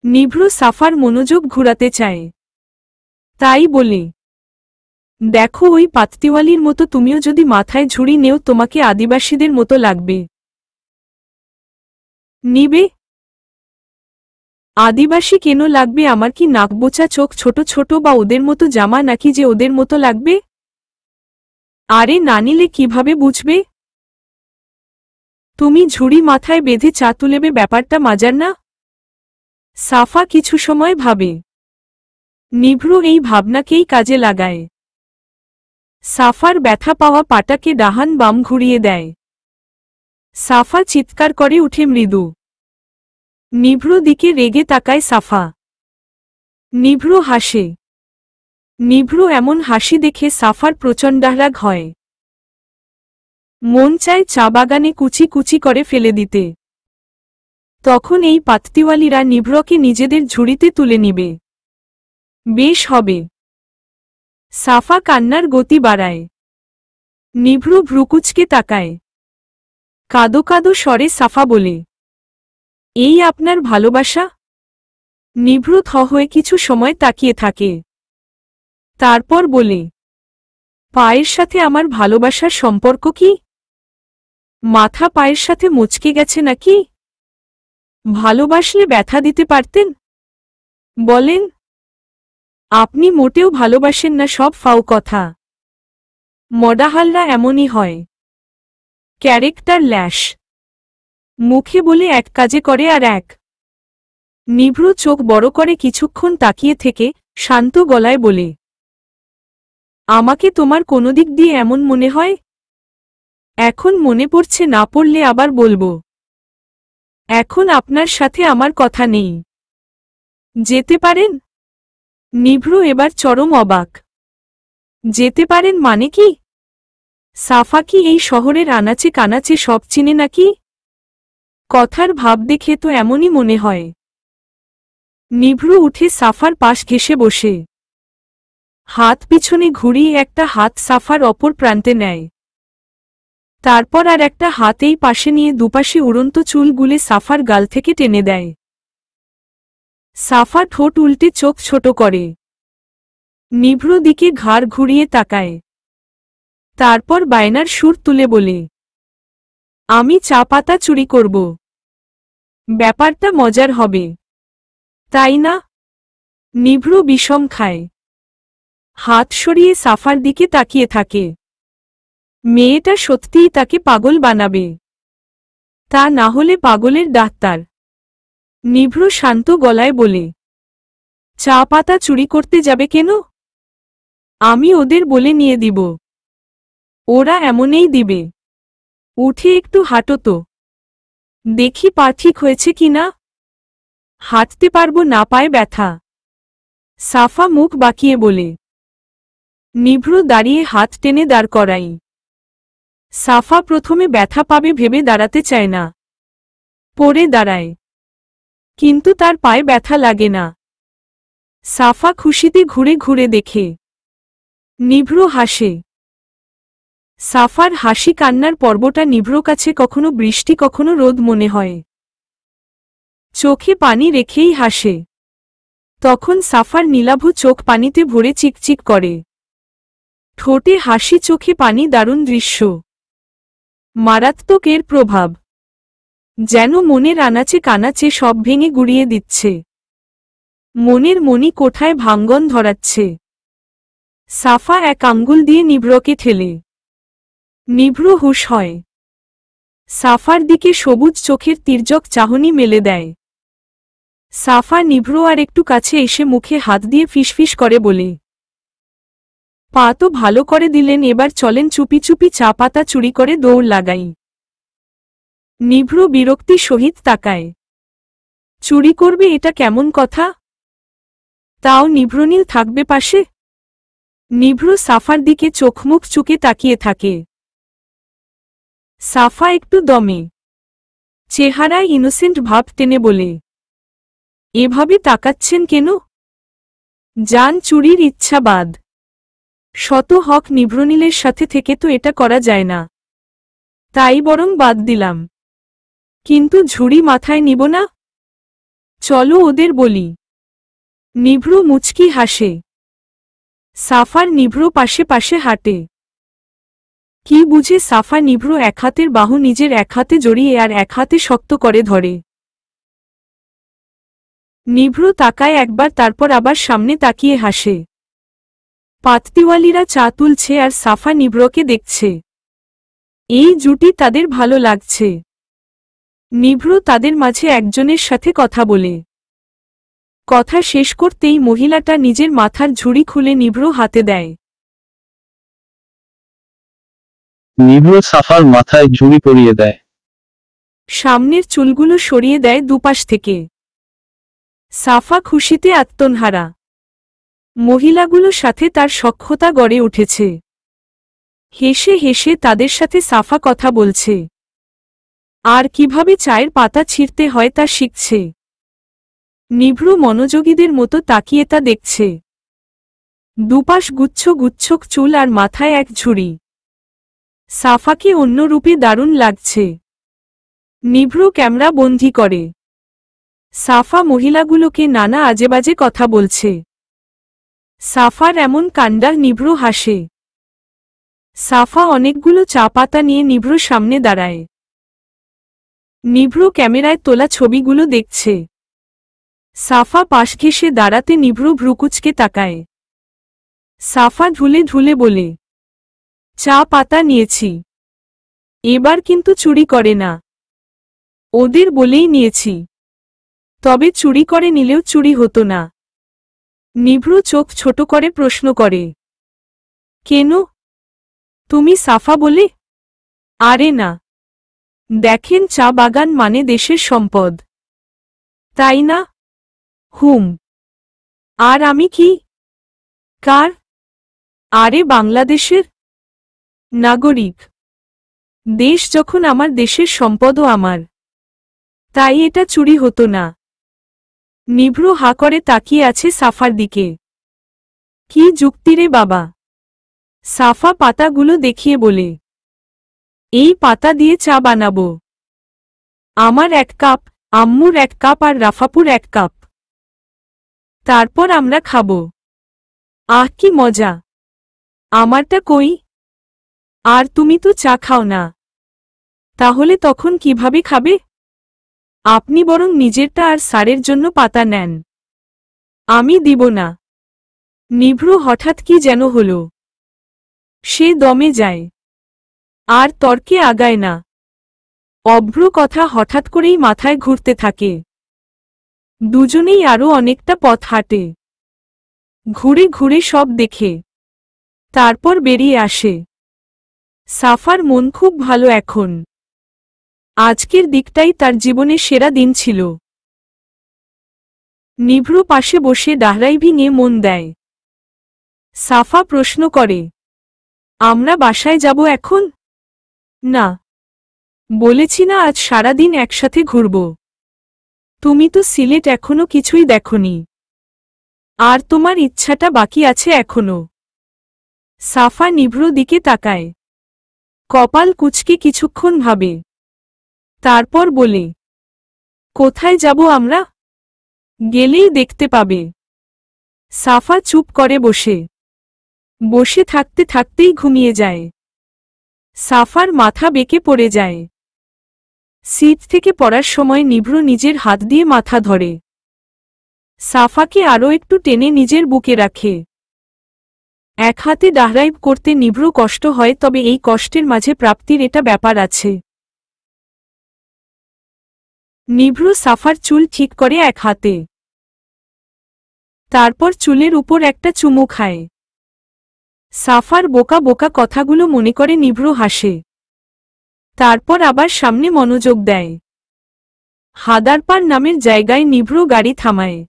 নিভ্র suffer মনোযোগ ঘুরাতে চায়। তাই বলে, দেখো ওই পাততিওয়ালির মতো তুমিও যদি মাথায় ঝুড়ি নেও তোমাকে আদিবাসীদের মতো লাগবে। নিবে? আদিবাসী কেন লাগবে? আমার কি নাকবোচা চোখ ছোট ছোট বা ওদের মতো জামা নাকি যে ওদের মতো লাগবে? আরে না নিলে কিভাবে বুঝবে? তুমি ঝুড়ি মাথায় বেঁধে চা তুলেবে, ব্যাপারটা মজার না? সাফা কিছু সময় ভাবে। নিভ্র এই ভাবনাকেই কাজে লাগায়। সাফার ব্যথা পাওয়া পাটাকে ডাহান বাম ঘুরিয়ে দেয়। সাফা চিৎকার করে উঠে মৃদু। নিভ্র দিকে রেগে তাকায় সাফা। নিভ্র হাসে। নিভ্র এমন হাসি দেখে সাফার প্রচণ্ডাহ্রাগ হয়। মন চায় চা বাগানে কুচি কুচি করে ফেলে দিতে। তখন এই পাততিওয়ালিরা নিভ্রকে নিজেদের ঝুড়িতে তুলে নিবে। বেশ হবে। সাফা কান্নার গতি বাড়ায়। নিভ্র ভ্রুকুচকে তাকায়। কাঁদো কাঁদো স্বরে সাফা বলে, এই আপনার ভালোবাসা? নিভ্র থ হয়ে কিছু সময় তাকিয়ে থাকে। তারপর বলে, পায়ের সাথে আমার ভালোবাসার সম্পর্ক কি? মাথা পায়ের সাথে মুচকে গেছে নাকি? ভালোবাসলে ব্যথা দিতে পারতেন? বলেন, আপনি মোটেও ভালোবাসেন না, সব ফাও কথা। মডাহালরা এমনই হয়। ক্যারেক্টার ল্যাশ। মুখে বলে এক, কাজে করে আর এক। নিভ্র চোখ বড় করে কিছুক্ষণ তাকিয়ে থেকে শান্ত গলায় বলে, আমাকে তোমার কোনো দিক দিয়ে এমন মনে হয়? এখন মনে পড়ছে, না পড়লে আবার বলবো। এখন আপনার সাথে আমার কথা নেই। যেতে পারেন? নিভ্র এবার চরম অবাক। যেতে পারেন মানে কি? সাফা কি এই শহরের আনাচে কানাচে সব চিনে নাকি? কথার ভাব দেখে তো এমনই মনে হয়। নিভ্র উঠে সাফার পাশ ঘেঁষে বসে। হাত পিছনে ঘুরিয়ে একটা হাত সাফার অপর প্রান্তে নেয়। তারপর আর একটা হাত এই পাশে নিয়ে দুপাশে উড়ন্ত চুল গুলে সাফার গাল থেকে টেনে দেয়। সাফা ঠোঁট উল্টে চোখ ছোট করে। নিভ্র দিকে ঘাড় ঘুরিয়ে তাকায়। তারপর বায়নার সুর তুলে বলে, আমি চা পাতা চুরি করব। ব্যাপারটা মজার হবে, তাই না? নিভ্র বিষম খায়। হাত সরিয়ে সাফার দিকে তাকিয়ে থাকে। মেয়েটা সত্যিই তাকে পাগল বানাবে। তা না হলে পাগলের ডাক্তার। নিভ্র শান্ত গলায় বলে, চা পাতা চুরি করতে যাবে কেন? আমি ওদের বলে নিয়ে দিব। ওরা এমনই দিবে। উঠে একটু হাঁটো তো, দেখি পা ঠিক হয়েছে কিনা। হাঁটতে পারবো না, পায়ে ব্যথা। সাফা মুখ বাঁকিয়ে বলে। নিভ্র দাঁড়িয়ে হাত টেনে দাঁড় করাই। সাফা প্রথমে ব্যথা পাবে ভেবে দাঁড়াতে চায় না। পরে দাঁড়ায়, কিন্তু তার পায়ে ব্যথা লাগে না। সাফা খুশিতে ঘুরে ঘুরে দেখে। নিভ্র হাসে। সাফার হাসি কান্নার পর্বটা নিভ্র কাছে কখনো বৃষ্টি কখনো রোদ মনে হয়। চোখে পানি রেখেই হাসে। তখন সাফার নীলাভ চোখ পানিতে ভরে চিকচিক করে। ঠোঁটে হাসি, চোখে পানি, দারুণ দৃশ্য। মারাত্মক এর প্রভাব। যেন মনের আনাচে কানাচে সব ভেঙে গুড়িয়ে দিচ্ছে। মনের মনি কোঠায় ভাঙ্গন ধরাচ্ছে। সাফা এক আঙ্গুল দিয়ে নিভ্রকে ঠেলে। নিভ্র হুঁশ হয়। সাফার দিকে সবুজ চোখের তির্যক চাহনি মেলে দেয়। সাফা নিভ্র আর একটু কাছে এসে মুখে হাত দিয়ে ফিসফিস করে বলে, পা তো ভালো করে দিলেন, এবার চলেন চুপি চুপি চা পাতা চুরি করে দৌড় লাগাই। নিভ্র বিরক্তি সহিত তাকায়। চুরি করবে, এটা কেমন কথা? তাও নিভ্রনীল থাকবে পাশে? নিভ্র সাফার দিকে চোখমুখ চুকে তাকিয়ে থাকে। সাফা একটু দমে। চেহারায় ইনোসেন্ট ভাব টেনে বলে, এভাবে তাকাচ্ছেন কেন? জান চুরির ইচ্ছা বাদ। শত হক নিভ্রনীলের সাথে থেকে তো এটা করা যায় না, তাই বরং বাদ দিলাম। কিন্তু ঝুড়ি মাথায় নিব না? চলো ওদের বলি। নিভ্র মুচকি হাসে। সাফার নিভ্র পাশে পাশে হাঁটে। কি বুঝে সাফা নিভ্র এক হাতের বাহু নিজের এক হাতে জড়িয়ে আর এক হাতে শক্ত করে ধরে। নিভ্র তাকায় একবার, তারপর আবার সামনে তাকিয়ে হাসে। পাততিওয়ালিরা চা তুলছে আর সাফা নিভ্রকে দেখছে। এই জুটি তাদের ভালো লাগছে। নিভ্র তাদের মাঝে একজনের সাথে কথা বলে। কথা শেষ করতেই মহিলাটা নিজের মাথার ঝুড়ি খুলে নিভ্র হাতে দেয়। নিভ্র সাফার মাথায় ঝুড়ি পরিয়ে দেয়। সামনের চুলগুলো সরিয়ে দেয় দুপাশ থেকে। সাফা খুশিতে আত্মহারা। মহিলাগুলোর সাথে তার সখ্যতা গড়ে উঠেছে। হেসে হেসে তাদের সাথে সাফা কথা বলছে। আর কিভাবে চায়ের পাতা ছিঁড়তে হয় তা শিখছে। নিভ্র মনোযোগীদের মতো তাকিয়ে তা দেখছে। দুপাশ গুচ্ছ গুচ্ছ চুল আর মাথায় এক ঝুড়ি। সাফাকে অন্য রূপে দারুণ লাগছে। নিভ্র ক্যামেরা বন্দি করে। সাফা মহিলাগুলোকে নানা আজেবাজে কথা বলছে। সাফার এমন কাণ্ডা নিভ্র হাসে। সাফা অনেকগুলো চা পাতা নিয়ে নিভ্র সামনে দাঁড়ায়। নিভ্র ক্যামেরায় তোলা ছবিগুলো দেখছে। সাফা পাশ ঘেঁষে দাঁড়াতে নিভ্র ভ্রুকুচকে তাকায়। সাফা ঢুলে ঢুলে বলে, চা পাতা নিয়েছি, এবার কিন্তু চুরি করে না। ওদের বলেই নিয়েছি, তবে চুরি করে নিলেও চুরি হতো না। নিভ্র চোখ ছোট করে প্রশ্ন করে, কেন? তুমি সাফা বলে? আরে না, দেখেন চা বাগান মানে দেশের সম্পদ, তাই না? হুম। আর আমি কি? কার? আরে বাংলাদেশের নাগরিক। দেশ যখন আমার, দেশের সম্পদও আমার, তাই এটা চুরি হতো না। নিভ্র হা করে তাকিয়ে আছে সাফার দিকে। কি যুক্তি রে বাবা? সাফা পাতাগুলো দেখিয়ে বলে, এই পাতা দিয়ে চা বানাবো। আমার এক কাপ, আম্মুর এক কাপ আর রাফাপুর এক কাপ। তারপর আমরা খাবো। আহ কি মজা! আমারটা কই? আর তুমি তো চা খাও না, তাহলে তখন কিভাবে খাবে? আপনি বরং নিজেরটা আর স্যারের জন্য পাতা নেন। আমি দিব না। নিভ্র হঠাৎ কি যেন হল। সে দমে যায়, আর তর্কে আগায় না। অভ্র কথা হঠাৎ করেই মাথায় ঘুরতে থাকে। দুজনেই আরও অনেকটা পথ হাঁটে। ঘুরে ঘুরে সব দেখে তারপর বেরিয়ে আসে। সাফার মন খুব ভালো এখন। আজকের দিকটাই তার জীবনের সেরা দিন ছিল। নিভ্র পাশে বসে ডাহরাইভিংয়ে মন দেয়। সাফা প্রশ্ন করে, আমরা বাসায় যাব এখন? না, বলেছি না আজ সারাদিন একসাথে ঘুরব। তুমি তো সিলেট এখনো কিছুই দেখনি, আর তোমার ইচ্ছাটা বাকি আছে এখনো। সাফা নিভ্র দিকে তাকায়, কপাল কুঁচকে কিছুক্ষণ ভাবে, তারপর বলে, কোথায় যাব আমরা? গেলেই দেখতে পাবে। সাফা চুপ করে বসে বসে থাকতে থাকতেই ঘুমিয়ে যায়। সাফার মাথা বেঁকে পড়ে যায়। সিট থেকে পড়ার সময় নিভ্র নিজের হাত দিয়ে মাথা ধরে। সাফাকে আরও একটু টেনে নিজের বুকে রাখে। এক হাতে ডাহরাইভ করতে নিভ্র কষ্ট হয়, তবে এই কষ্টের মাঝে প্রাপ্তির এটা ব্যাপার আছে। নিভ্র সাফার চুল ঠিক করে এক হাতে, তারপর চুলের উপর একটা চুমু খায়। সাফার বোকা বোকা কথাগুলো মনে করে নিভ্র হাসে। তারপর আবার সামনে মনোযোগ দেয়। হাদারপার নামের জায়গায় নিভ্র গাড়ি থামায়।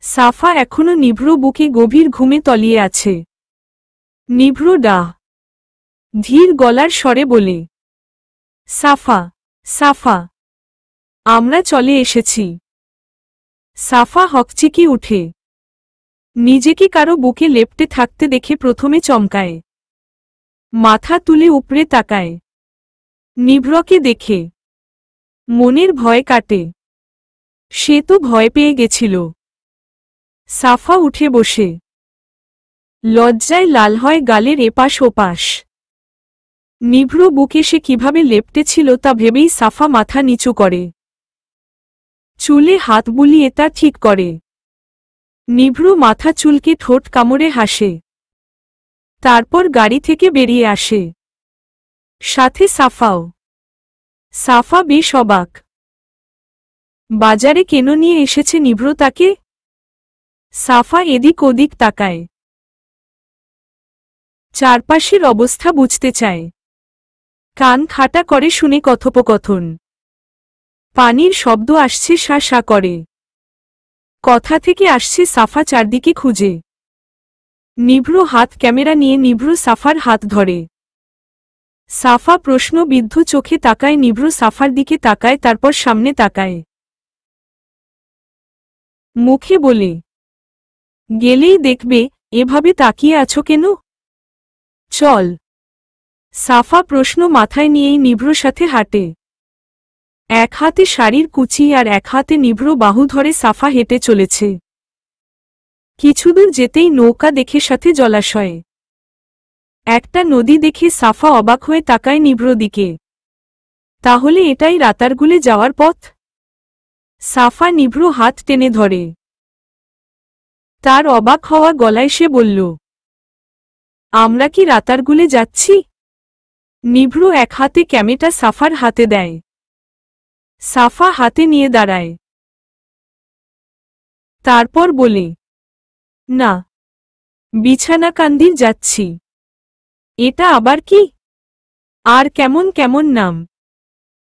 সাফা এখনো নিভ্র বুকে গভীর ঘুমে তলিয়ে আছে। নিভ্র ডাহ ধীর গলার স্বরে বলে, সাফা, সাফা, আমরা চলে এসেছি। সাফা হকচিকি উঠে। নিজেকে কারো বুকে লেপ্টে থাকতে দেখে প্রথমে চমকায়, মাথা তুলে উপরে তাকায়। নিভ্রকে দেখে মনের ভয় কাটে। সে তো ভয় পেয়ে গেছিল। সাফা উঠে বসে লজ্জায় লাল হয় গালের এপাশ ওপাশ। নিভ্র বুকে সে কিভাবে লেপ্টেছিল তা ভেবেই সাফা মাথা নিচু করে, চুলে হাত বুলিয়ে তা ঠিক করে। নিভ্র মাথা চুলকে ঠোঁট কামড়ে হাসে, তারপর গাড়ি থেকে বেরিয়ে আসে, সাথে সাফাও। সাফা বেশ অবাক। বাজারে কেন নিয়ে এসেছে নিভ্র তাকে? সাফা এদিক ওদিক তাকায়, চারপাশের অবস্থা বুঝতে চায়। কান খাটা করে শুনে কথোপকথন। পানির শব্দ আসছে সা সা করে। কথা থেকে আসছে সাফা চারদিকে খুঁজে। নিভ্র হাত ক্যামেরা নিয়ে নিভ্র সাফার হাত ধরে। সাফা প্রশ্নবিদ্ধ চোখে তাকায়, নিভ্র সাফার দিকে তাকায়, তারপর সামনে তাকায়। মুখে বলে, গেলেই দেখবে, এভাবে তাকিয়ে আছো কেন? চল। সাফা প্রশ্ন মাথায় নিয়েই নিভ্র সাথে হাঁটে। এক হাতে শাড়ির কুচি আর এক হাতে নিভ্র বাহু ধরে সাফা হেঁটে চলেছে। কিছুদূর যেতেই নৌকা দেখে, সাথে জলাশয়ে একটা নদী দেখে সাফা অবাক হয়ে তাকায় নিভ্র দিকে। তাহলে এটাই রাতারগুলে যাওয়ার পথ? সাফা নিভ্র হাত টেনে ধরে। তার অবাক হওয়া গলায় সে বলল, আমরা কি রাতারগুলে যাচ্ছি? নিভ্র এক হাতে ক্যামেটা সাফার হাতে দেয়। সাফা হাতে নিয়ে দাঁড়ায়, তারপর বলে, না, বিছানাকান্দির যাচ্ছি। এটা আবার কি? আর কেমন কেমন নাম,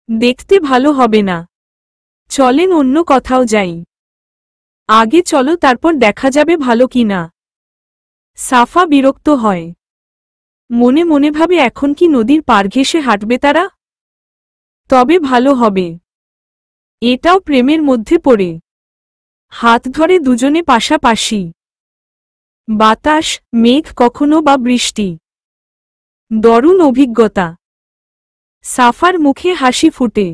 দেখতে ভালো হবে না। চলেন অন্য কোথাও যাই। আগে চলো, তারপর দেখা যাবে ভালো কি না। সাফা বিরক্ত হয়। মনে মনে ভাবে, এখন কি নদীর পার ঘেঁষে হাঁটবে তারা? তবে ভালো হবে। এটাও প্রেমের মধ্যে পড়ে। হাত ধরে দুজনে পাশাপাশি। বাতাস, মেঘ, কখনো বা বৃষ্টি। দারুণ অভিজ্ঞতা। সাফার মুখে হাসি ফুটে।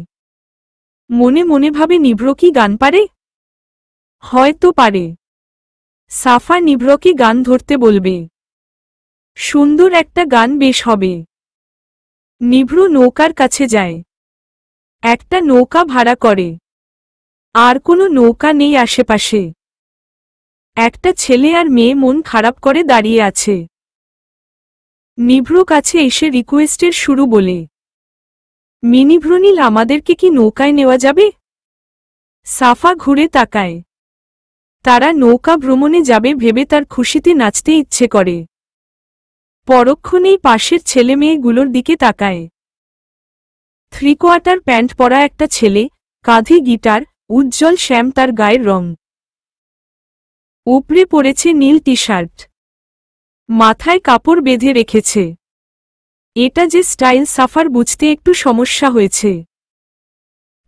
মনে মনে ভাবে, নিভ্র কি গান পারে? হয়তো পারে। সাফা নিভ্রকে গান ধরতে বলবে। সুন্দর একটা গান বেশ হবে। নিভ্র নৌকার কাছে যায়। একটা নৌকা ভাড়া করে। আর কোনো নৌকা নেই আশেপাশে। একটা ছেলে আর মেয়ে মন খারাপ করে দাঁড়িয়ে আছে। নিভ্র কাছে এসে রিকোয়েস্টের শুরু বলে, মিনিভ্রনীল, আমাদেরকে কি নৌকায় নেওয়া যাবে? সাফা ঘুরে তাকায়। তারা নৌকা ভ্রমণে যাবে ভেবে তার খুশিতে নাচতে ইচ্ছে করে। পরক্ষণেই পাশের ছেলেমেয়েগুলোর দিকে তাকায়। 3/4 প্যান্ট পরা একটা ছেলে, কাঁধে গিটার, উজ্জ্বল শ্যাম তার গায়ের রং। উপরে পরেছে নীল টি শার্ট। মাথায় কাপড় বেঁধে রেখেছে। এটা যে স্টাইল সাফার বুঝতে একটু সমস্যা হয়েছে।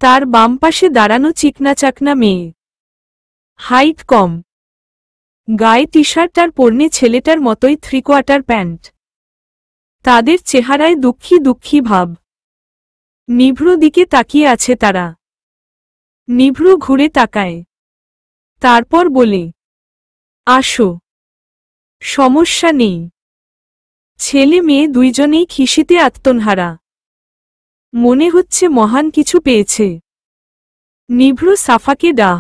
তার বাম পাশে দাঁড়ানো চিকনাচাকনা মেয়ে। হাইট কম। গায়ে টি শার্ট আর পরনে ছেলেটার মতোই 3/4 প্যান্ট। তাদের চেহারায় দুঃখী দুঃখী ভাব। নিভ্র দিকে তাকিয়ে আছে তারা। নিভ্র ঘুরে তাকায়। তারপর বলে, আসো। সমস্যা নেই। ছেলে মেয়ে দুইজনেই খিশিতে আত্মনহারা। মনে হচ্ছে মহান কিছু পেয়েছে। নিভ্র সাফাকে ডাহ।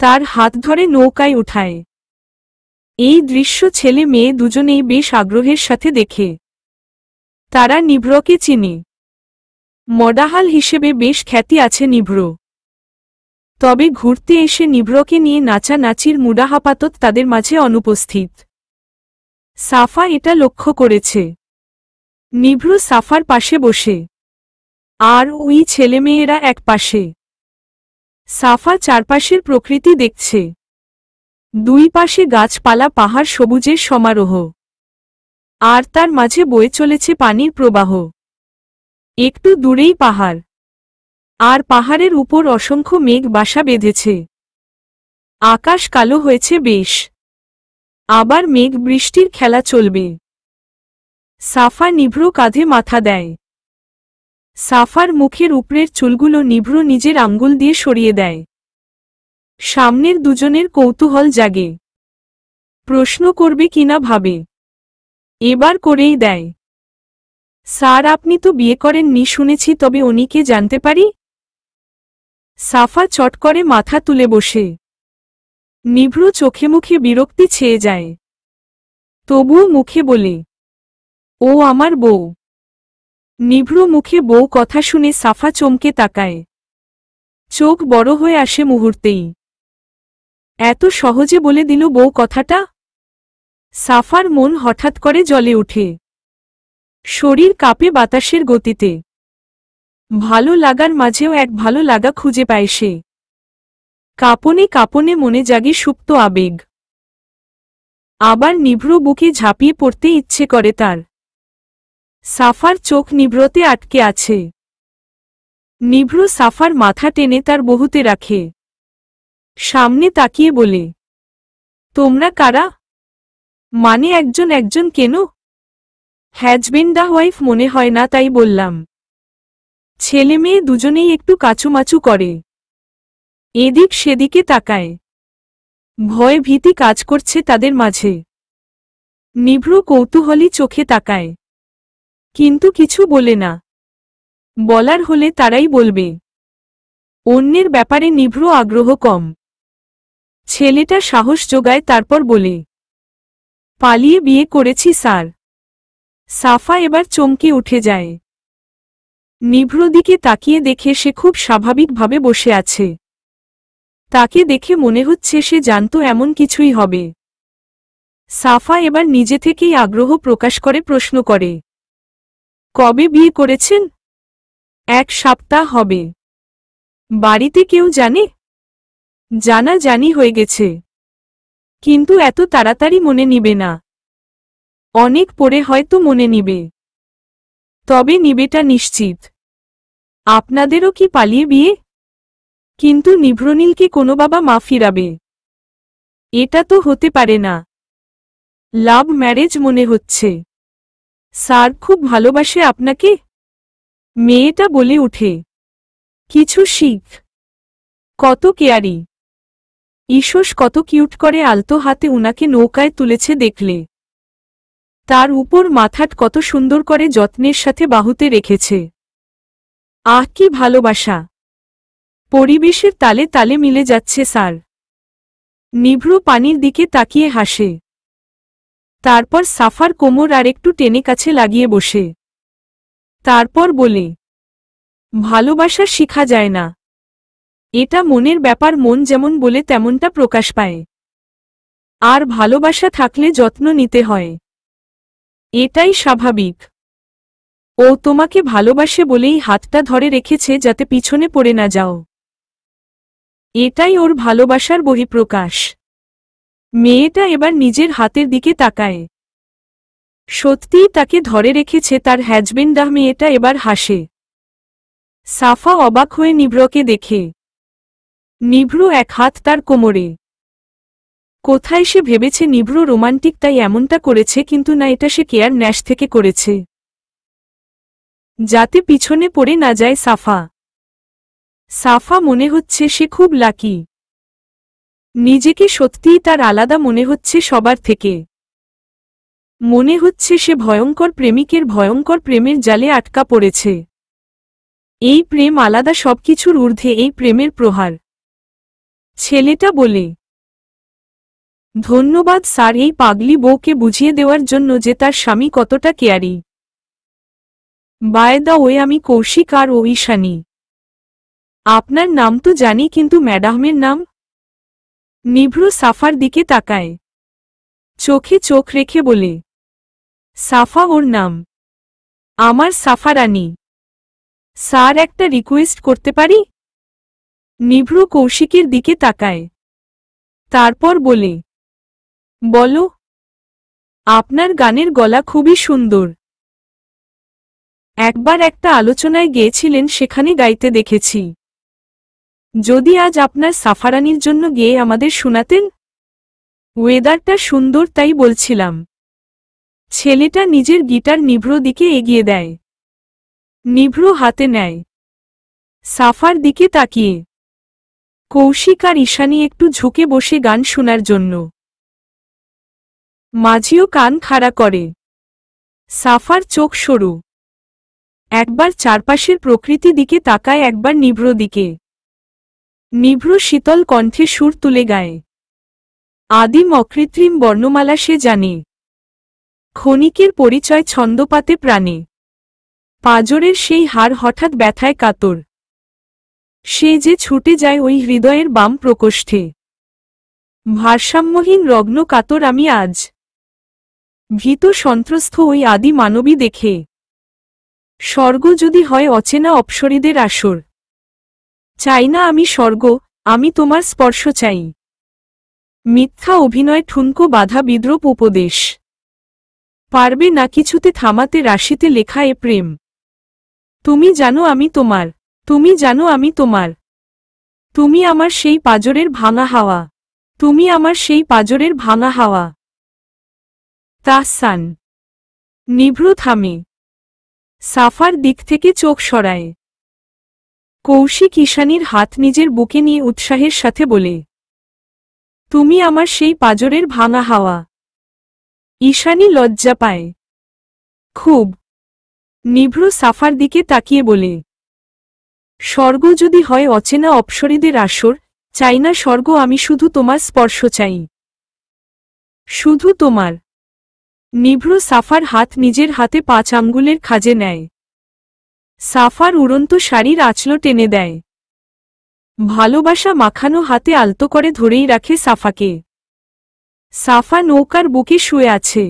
তার হাত ধরে নৌকায় উঠায়। এই দৃশ্য ছেলে মেয়ে দুজনেই বেশ আগ্রহের সাথে দেখে। তারা নিভ্রকে চিনে। মডাহাল হিসেবে বেশ খ্যাতি আছে নিভ্র। তবে ঘুরতে এসে নিভ্রকে নিয়ে নাচানাচির মুডাহাপাতত তাদের মাঝে অনুপস্থিত। সাফা এটা লক্ষ্য করেছে। নিভ্র সাফার পাশে বসে, আর ওই ছেলেমেয়েরা এক পাশে। সাফা চারপাশের প্রকৃতি দেখছে। দুই পাশে গাছপালা, পাহাড়, সবুজের সমারোহ। আর তার মাঝে বয়ে চলেছে পানির প্রবাহ। একটু দূরেই পাহাড়। আর পাহাড়ের উপর অসংখ্য মেঘ বাসা বেঁধেছে। আকাশ কালো হয়েছে বেশ। আবার মেঘ বৃষ্টির খেলা চলবে। সাফা নিভ্র কাঁধে মাথা দেয়। সাফার মুখের উপরের চুলগুলো নিভ্র নিজের আঙ্গুল দিয়ে সরিয়ে দেয়। সামনের দুজনের কৌতূহল জাগে। প্রশ্ন করবে কিনা ভাবে। এবার করেই দেয়। স্যার, আপনি তো বিয়ে করেননি শুনেছি, তবে উনি কে জানতে পারি? সাফা চট করে মাথা তুলে বসে। নিভ্র চোখে মুখে বিরক্তি ছেয়ে যায়। তবুও মুখে বলে, ও আমার বউ। নিভ্র মুখে বউ কথা শুনে সাফা চমকে তাকায়। চোখ বড় হয়ে আসে মুহূর্তেই। এত সহজে বলে দিল বউ কথাটা? সাফার মন হঠাৎ করে জ্বলে ওঠে। শরীর কাঁপে বাতাসের গতিতে। ভালো লাগার মাঝেও এক ভালো লাগা খুঁজে পায় সে। কাঁপনে কাঁপনে মনে জাগে সুপ্ত আবেগ। আবার নিভ্র বুকে ঝাঁপিয়ে পড়তে ইচ্ছে করে তার। সাফার চোখ নিভ্রতে আটকে আছে। নিভ্র সাফার মাথা টেনে তার বহুতে রাখে। সামনে তাকিয়ে বলে, তোমরা কারা? মানে একজন একজন কেন? হাজবেন্ড ওয়াইফ মনে হয় না, তাই বললাম। ছেলে মেয়ে দুজনেই একটু কাচুমাচু করে। এদিক সেদিকে তাকায়। ভয় ভীতি কাজ করছে তাদের মাঝে। নিভ্র কৌতূহলী চোখে তাকায়, কিন্তু কিছু বলে না। বলার হলে তারাই বলবে। অন্যের ব্যাপারে নিভ্র আগ্রহ কম। ছেলেটা সাহস জোগায়, তারপর বলে, পালিয়ে বিয়ে করেছি স্যার। সাফা এবার চমকে উঠে যায়। নিভ্র দিকে তাকিয়ে দেখে সে খুব স্বাভাবিকভাবে বসে আছে। তাকে দেখে মনে হচ্ছে সে জানত এমন কিছুই হবে। সাফা এবার নিজে থেকেই আগ্রহ প্রকাশ করে প্রশ্ন করে, কবে বিয়ে করেছেন? 1 সপ্তাহ হবে। বাড়িতে কেউ জানে? জানা জানি হয়ে গেছে, কিন্তু এত তাড়াতাড়ি মনে নিবে না। অনেক পরে হয়তো মনে নিবে, তবে নিবেটা নিশ্চিত। আপনাদেরও কি পালিয়ে বিয়ে? কিন্তু নিভ্রনীলকে কোনো বাবা মা ফিরাবে? এটা তো হতে পারে না। লাভ ম্যারেজ মনে হচ্ছে। স্যার খুব ভালোবাসে আপনাকে? মেয়েটা বলে উঠে। কিছু শিখ। কত কেয়ারি। ঈশোস কত কিউট করে আলতো হাতে উনাকে নৌকায় তুলেছে দেখলে। তার উপর মাথাট কত সুন্দর করে যত্নের সাথে বাহুতে রেখেছে। আহ, কি ভালোবাসা! পরিবেশের তালে তালে মিলে যাচ্ছে স্যার। নিভ্র পানির দিকে তাকিয়ে হাসে। তারপর সাফার কোমর আর একটু টেনে কাছে লাগিয়ে বসে। তারপর বলে, ভালোবাসা শিখা যায় না। এটা মনের ব্যাপার, মন যেমন বলে তেমনটা প্রকাশ পায়। আর ভালোবাসা থাকলে যত্ন নিতে হয়। এটাই স্বাভাবিক। ও তোমাকে ভালোবাসে বলেই হাতটা ধরে রেখেছে যাতে পিছনে পড়ে না যাও। এটাই ওর ভালোবাসার বহিঃপ্রকাশ। মেয়েটা এবার নিজের হাতের দিকে তাকায়। সত্যিই তাকে ধরে রেখেছে তার হাজবেন্ড। মেয়েটা এবার হাসে। সাফা অবাক হয়ে নিভ্রকে দেখে। নিভ্র এক হাত তার কোমরে। কোথায় সে ভেবেছে নিভ্র রোমান্টিক তাই এমনটা করেছে, কিন্তু না, এটা সে কেয়ার ন্যাশ থেকে করেছে, যাতে পিছনে পড়ে না যায় সাফা। সাফা মনে হচ্ছে সে খুব লাকি। নিজেকে সত্যিই তার আলাদা মনে হচ্ছে সবার থেকে। মনে হচ্ছে সে ভয়ঙ্কর প্রেমিকের ভয়ঙ্কর প্রেমের জালে আটকা পড়েছে। এই প্রেম আলাদা, সবকিছুর ঊর্ধ্বে এই প্রেমের প্রহার। ছেলেটা বলে, ধন্যবাদ স্যার এই পাগলি বউকে বুঝিয়ে দেওয়ার জন্য যে তার স্বামী কতটা কেয়ারি। বাই দ্য ওয়ে, আমি কৌশিক আর ও ঈশানী। আপনার নাম তো জানি, কিন্তু ম্যাডামের নাম? নিভ্র সাফার দিকে তাকায়। চোখে চোখ রেখে বলে, সাফা ওর নাম। আমার সাফা রানী। স্যার, একটা রিকোয়েস্ট করতে পারি? নিভ্র কৌশিকের দিকে তাকায়। তারপর বলে, বলো। আপনার গানের গলা খুবই সুন্দর। একবার একটা আলোচনায় গেয়েছিলেন, সেখানে গাইতে দেখেছি। যদি আজ আপনার সাফারানির জন্য গেয়ে আমাদের শোনাতেন। ওয়েদারটা সুন্দর তাই বলছিলাম। ছেলেটা নিজের গিটার নিভ্র দিকে এগিয়ে দেয়। নিভ্র হাতে নেয়। সাফার দিকে তাকিয়ে কৌশিক আর ঈশানী একটু ঝুঁকে বসে গান শোনার জন্য। মাঝিও কান খাড়া করে। সাফার চোখ সরু। একবার চারপাশের প্রকৃতি দিকে তাকায়, একবার নিভ্র দিকে। নিভ্র শীতল কণ্ঠে সুর তুলে গায়। আদিম অকৃত্রিম বর্ণমালা সে জানে। ক্ষণিকের পরিচয় ছন্দপাতে প্রাণে। পাঁজরের সেই হাড় হঠাৎ ব্যথায় কাতর। সে যে ছুটে যায় ওই হৃদয়ের বাম প্রকোষ্ঠে। ভারসাম্যহীন রগ্ন কাতর আমি আজ। ভীত সন্ত্রস্ত ওই আদি মানবী দেখে। স্বর্গ যদি হয় অচেনা অপ্সরীদের আসর। চাই না আমি স্বর্গ, আমি তোমার স্পর্শ চাই। মিথ্যা অভিনয়, ঠুনকো বাধা, বিদ্রূপ উপদেশ। পারবে না কিছুতে থামাতে রাশিতে লেখা এ প্রেম। তুমি জানো আমি তোমার, তুমি জানো আমি তোমার। তুমি আমার সেই পাঁজরের ভাঙা হাওয়া, তুমি আমার সেই পাঁজরের ভাঙা হাওয়া। তাহসান। নিভ্র থামে। সাফার দিক থেকে চোখ সরায়। কৌশিক ঈশানীর হাত নিজের বুকে নিয়ে উৎসাহের সাথে বলে, তুমি আমার সেই পাঁজরের ভাঙা হাওয়া। ঈশানী লজ্জা পায় খুব। নিভ্র সাফার দিকে তাকিয়ে বলে, স্বর্গ যদি হয় অচেনা অপ্সরীদের আসর, চাই না স্বর্গ, আমি শুধু তোমার স্পর্শ চাই। শুধু তোমার। নিভ্র সাফার হাত নিজের হাতে 5 আঙ্গুলের খাজে নেয়। সাফার উড়ন্ত শাড়ির আঁচল টেনে দেয়। ভালোবাসা মাখানো হাতে আলতো করে ধরেই রাখে সাফাকে। সাফা নৌকার বুকে শুয়ে আছে।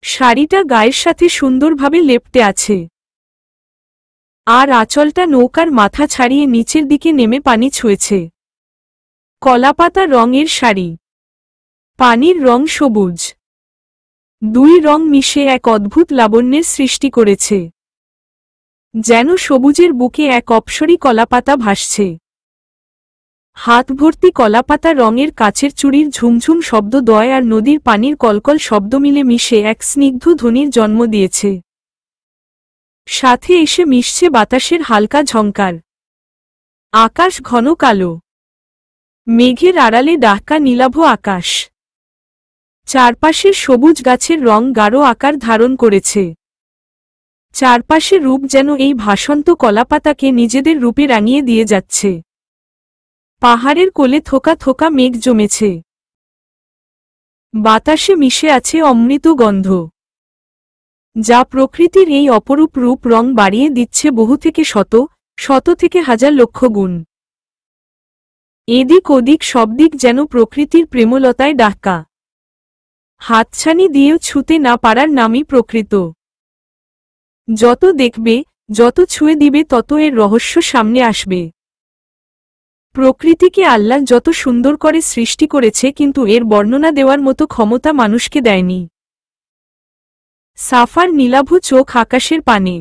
শাড়িটা গায়ের সাথে সুন্দরভাবে লেপ্টে আছে। আর আঁচলটা নৌকার মাথা ছাড়িয়ে নিচের দিকে নেমে পানি ছুঁয়েছে। কলাপাতা রঙের শাড়ি। পানির রং সবুজ। 2 রং মিশে এক অদ্ভুত লাবণ্যের সৃষ্টি করেছে। যেন সবুজের বুকে এক অপসরী কলাপাতা ভাসছে। হাত ভর্তি কলাপাতা রঙের কাচের চুড়ির ঝুমঝুম শব্দ দয় আর নদীর পানির কলকল শব্দ মিলে মিশে এক স্নিগ্ধ ধ্বনির জন্ম দিয়েছে। সাথে এসে মিশছে বাতাসের হালকা ঝংকার। আকাশ ঘন কালো। মেঘের আড়ালে ডাকা নীলাভ আকাশ। চারপাশের সবুজ গাছের রং গাঢ় আকার ধারণ করেছে। চারপাশের রূপ যেন এই ভাসন্ত কলাপাতাকে নিজেদের রূপে রাঙিয়ে দিয়ে যাচ্ছে। পাহাড়ের কোলে থোকা থোকা মেঘ জমেছে। বাতাসে মিশে আছে অমৃত গন্ধ, যা প্রকৃতির এই অপরূপ রূপ রং বাড়িয়ে দিচ্ছে বহু থেকে শত, শত থেকে হাজার লক্ষ গুণ। এদিক ওদিক সবদিক যেন প্রকৃতির প্রেমলতায় ডাকা। হাতছানি দিয়েও ছুঁতে না পারার নামই প্রকৃত। যত দেখবে, যত ছুঁয়ে দিবে, তত এর রহস্য সামনে আসবে। প্রকৃতিকে আল্লাহ যত সুন্দর করে সৃষ্টি করেছে, কিন্তু এর বর্ণনা দেওয়ার মতো ক্ষমতা মানুষকে দেয়নি। সাফার নীলাভ চোখ আকাশের পানে।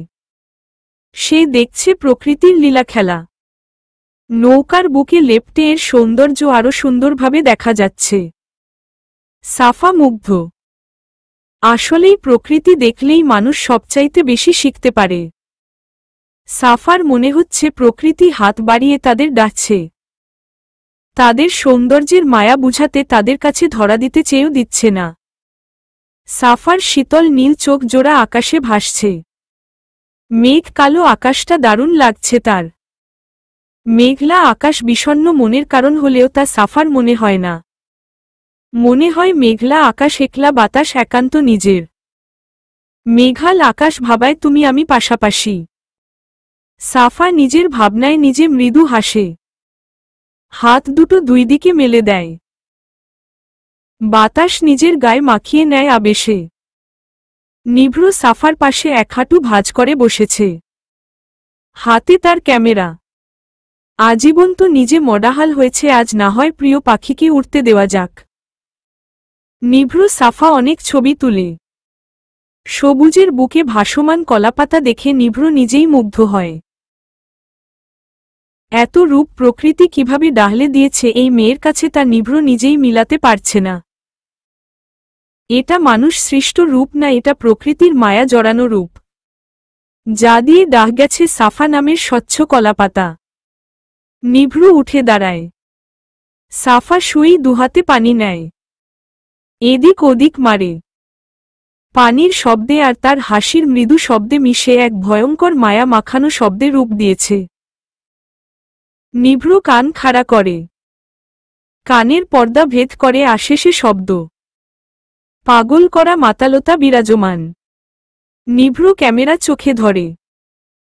সে দেখছে প্রকৃতির লীলা খেলা। নৌকার বুকে লেপ্টে এর সৌন্দর্য আরও সুন্দরভাবে দেখা যাচ্ছে। সাফা মুগ্ধ। আসলেই প্রকৃতি দেখলেই মানুষ সবচাইতে বেশি শিখতে পারে। সাফার মনে হচ্ছে প্রকৃতি হাত বাড়িয়ে তাদের ডাকছে। তাদের সৌন্দর্যের মায়া বুঝাতে তাদের কাছে ধরা দিতে চেয়েও দিচ্ছে না। সাফার শীতল নীল চোখ জোড়া আকাশে ভাসছে। মেঘ কালো, আকাশটা দারুণ লাগছে তার। মেঘলা আকাশ বিষণ্ণ মনের কারণ হলেও তা সাফার মনে হয় না। মনে হয় মেঘলা আকাশ, একলা বাতাস, একান্ত নিজের। মেঘাল আকাশ ভাবায় তুমি আমি পাশাপাশি। সাফা নিজের ভাবনায় নিজে মৃদু হাসে। হাত দুটো 2 দিকে মেলে দেয়। বাতাস নিজের গায়ে মাখিয়ে নেয় আবেশে। নিভ্র সাফার পাশে এক হাঁটু ভাঁজ করে বসেছে। হাতে তার ক্যামেরা। আজীবন তো নিজে মডাহাল হয়েছে, আজ না হয় প্রিয় পাখিকে উড়তে দেওয়া যাক। নিভ্র সাফা অনেক ছবি তুলে। সবুজের বুকে ভাসমান কলাপাতা দেখে নিভ্র নিজেই মুগ্ধ হয়। এত রূপ প্রকৃতি কিভাবে ডাহলে দিয়েছে এই মেয়ের কাছে, তা নিভ্র নিজেই মিলাতে পারছে না। এটা মানুষ সৃষ্ট রূপ না, এটা প্রকৃতির মায়া জড়ানো রূপ, যা দিয়ে ডাহ গেছে সাফা নামের স্বচ্ছ কলাপাতা। নিভ্রু উঠে দাঁড়ায়। সাফা শুয়েই দুহাতে পানি নেয়। এদিক ওদিক মারে। পানির শব্দে আর তার হাসির মৃদু শব্দে মিশে এক ভয়ঙ্কর মায়া মাখানো শব্দে রূপ দিয়েছে। নিভ্রু কান খাড়া করে। কানের পর্দা ভেদ করে আসে সে শব্দ। পাগল করা মাতালতা বিরাজমান। নিভ্রু ক্যামেরা চোখে ধরে।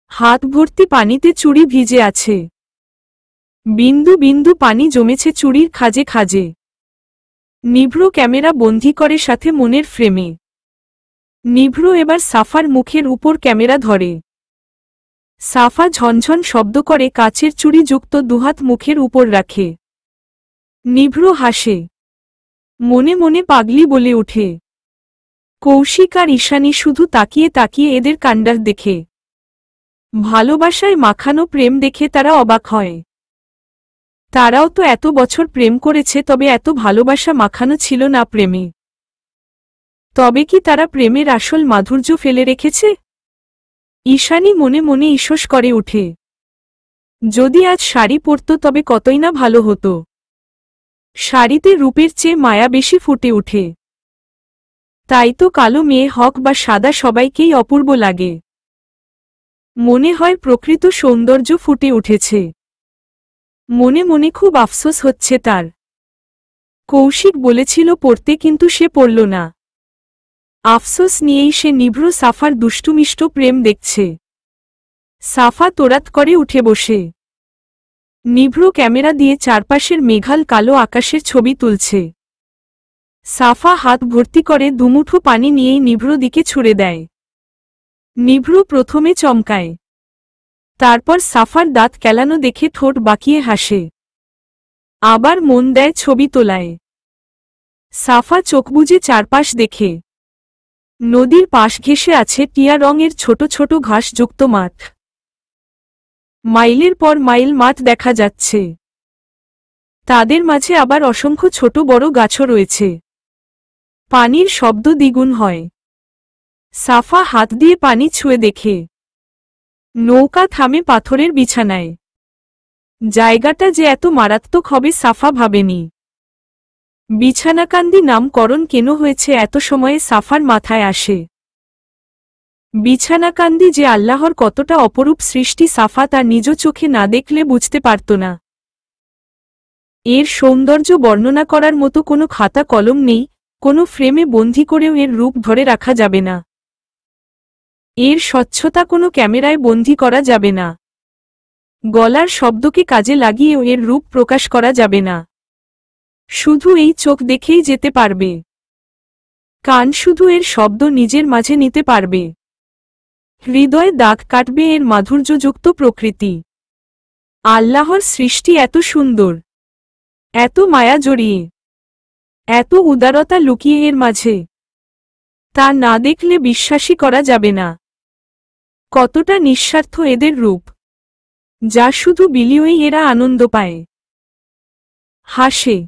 হাত ভর্তি পানিতে চুড়ি ভিজে আছে। বিন্দু বিন্দু পানি জমেছে চুড়ির খাজে খাজে। নিভ্রু ক্যামেরা বন্দী করে সাথে মনের ফ্রেমে। নিভ্রু এবার সাফার মুখের উপর ক্যামেরা ধরে। সাফা ঝনঝন শব্দ করে কাচের চুড়ি যুক্ত দুহাত মুখের উপর রাখে। নিভ্রু হাসে। মনে মনে পাগলি বলে ওঠে। কৌশিক আর ঈশানী শুধু তাকিয়ে তাকিয়ে এদের কাণ্ডার দেখে। ভালোবাসায় মাখানো প্রেম দেখে তারা অবাক হয়। তারাও তো এত বছর প্রেম করেছে, তবে এত ভালোবাসা মাখানো ছিল না প্রেমে। তবে কি তারা প্রেমের আসল মাধুর্য ফেলে রেখেছে? ঈশানী মনে মনে ঈষৎ করে ওঠে। যদি আজ শাড়ি পরত তবে কতই না ভালো হতো। শাড়িতে রূপের চেয়ে মায়া বেশি ফুটে ওঠে। তাই তো কালো মেয়ে হক বা সাদা সবাইকেই অপূর্ব লাগে। মনে হয় প্রকৃত সৌন্দর্য ফুটে উঠেছে। মনে মনে খুব আফসোস হচ্ছে তার। কৌশিক বলেছিল পড়তে, কিন্তু সে পড়ল না। আফসোস নিয়েই সে নিভ্রু সাফার দুষ্টুমিষ্ট প্রেম দেখছে। সাফা তোরাত করে উঠে বসে। নিভ্রু ক্যামেরা দিয়ে চারপাশের মেঘাল কালো আকাশের ছবি তুলছে। সাফা হাত ভর্তি করে দুমুঠো পানি নিয়েই নিভ্রু দিকে ছুঁড়ে দেয়। নিভ্রু প্রথমে চমকায়। তারপর সাফার দাঁত কেলানো দেখে ঠোঁট বাঁকিয়ে হাসে। আবার মন দেয় ছবি তোলায়। সাফা চোখ বুজে চারপাশ দেখে। নদীর পাশ ঘেঁষে আছে টিয়া রঙের ছোট ছোট ঘাসযুক্ত মাঠ। মাইলের পর মাইল মাঠ দেখা যাচ্ছে। তাদের মাঝে আবার অসংখ্য ছোট বড় গাছও রয়েছে। পানির শব্দ দ্বিগুণ হয়। সাফা হাত দিয়ে পানি ছুঁয়ে দেখে। নৌকা থামে পাথরের বিছানায়। জায়গাটা যে এত মারাত্মক হবে সাফা ভাবেনি। বিছানাকান্দি নামকরণ কেন হয়েছে এত সময়ে সাফার মাথায় আসে। বিছানাকান্দি যে আল্লাহর কতটা অপরূপ সৃষ্টি সাফা তার নিজ চোখে না দেখলে বুঝতে পারত না। এর সৌন্দর্য বর্ণনা করার মতো কোনো খাতা কলম নেই, কোনো ফ্রেমে বন্দী করেও এর রূপ ধরে রাখা যাবে না। এর স্বচ্ছতা কোনো ক্যামেরায় বন্দী করা যাবে না। গলার শব্দকে কাজে লাগিয়েও এর রূপ প্রকাশ করা যাবে না। শুধু এই চোখ দেখেই যেতে পারবে। কান শুধু এর শব্দ নিজের মাঝে নিতে পারবে। হৃদয়ে দাগ কাটবে এর মাধুর্যযুক্ত প্রকৃতি। আল্লাহর সৃষ্টি এত সুন্দর, এত মায়া জড়িয়ে, এত উদারতা লুকিয়ে এর মাঝে, তা না দেখলে বিশ্বাসই করা যাবে না। কতটা নিঃস্বার্থ এদের রূপ, যা শুধু বিলিয়েই এরা আনন্দ পায়। হাসে।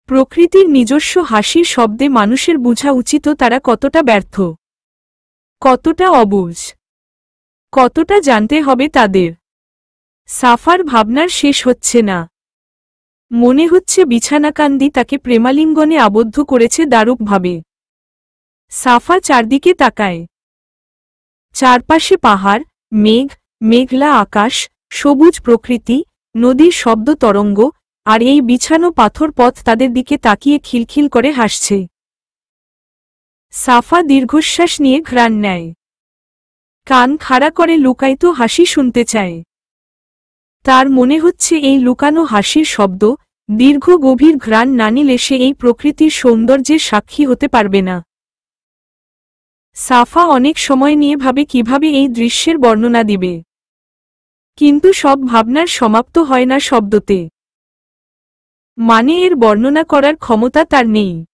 প্রকৃতির নিজস্ব হাসির শব্দে মানুষের বোঝা উচিত তারা কতটা ব্যর্থ, কতটা অবুঝ, কতটা জানতে হবে তাদের। সাফার ভাবনার শেষ হচ্ছে না। মনে হচ্ছে বিছানাকান্দি তাকে প্রেমালিঙ্গনে আবদ্ধ করেছে দারুকভাবে। সাফা চারদিকে তাকায়। চারপাশে পাহাড়, মেঘ, মেঘলা আকাশ, সবুজ প্রকৃতি, নদীর শব্দ তরঙ্গ, আর এই বিছানো পাথর পথ তাদের দিকে তাকিয়ে খিলখিল করে হাসছে। সাফা দীর্ঘশ্বাস নিয়ে ঘ্রাণ নেয়। কান খাড়া করে লুকায়িত হাসি শুনতে চায়। তার মনে হচ্ছে এই লুকানো হাসির শব্দ, দীর্ঘ গভীর ঘ্রাণ না নিলে সে এই প্রকৃতির সৌন্দর্যের সাক্ষী হতে পারবে না। সাফা অনেক সময় নিয়ে ভাবে কিভাবে এই দৃশ্যের বর্ণনা দিবে। কিন্তু সব ভাবনার সমাপ্ত হয় না শব্দতে। মানে এর বর্ণনা করার ক্ষমতা তার নেই।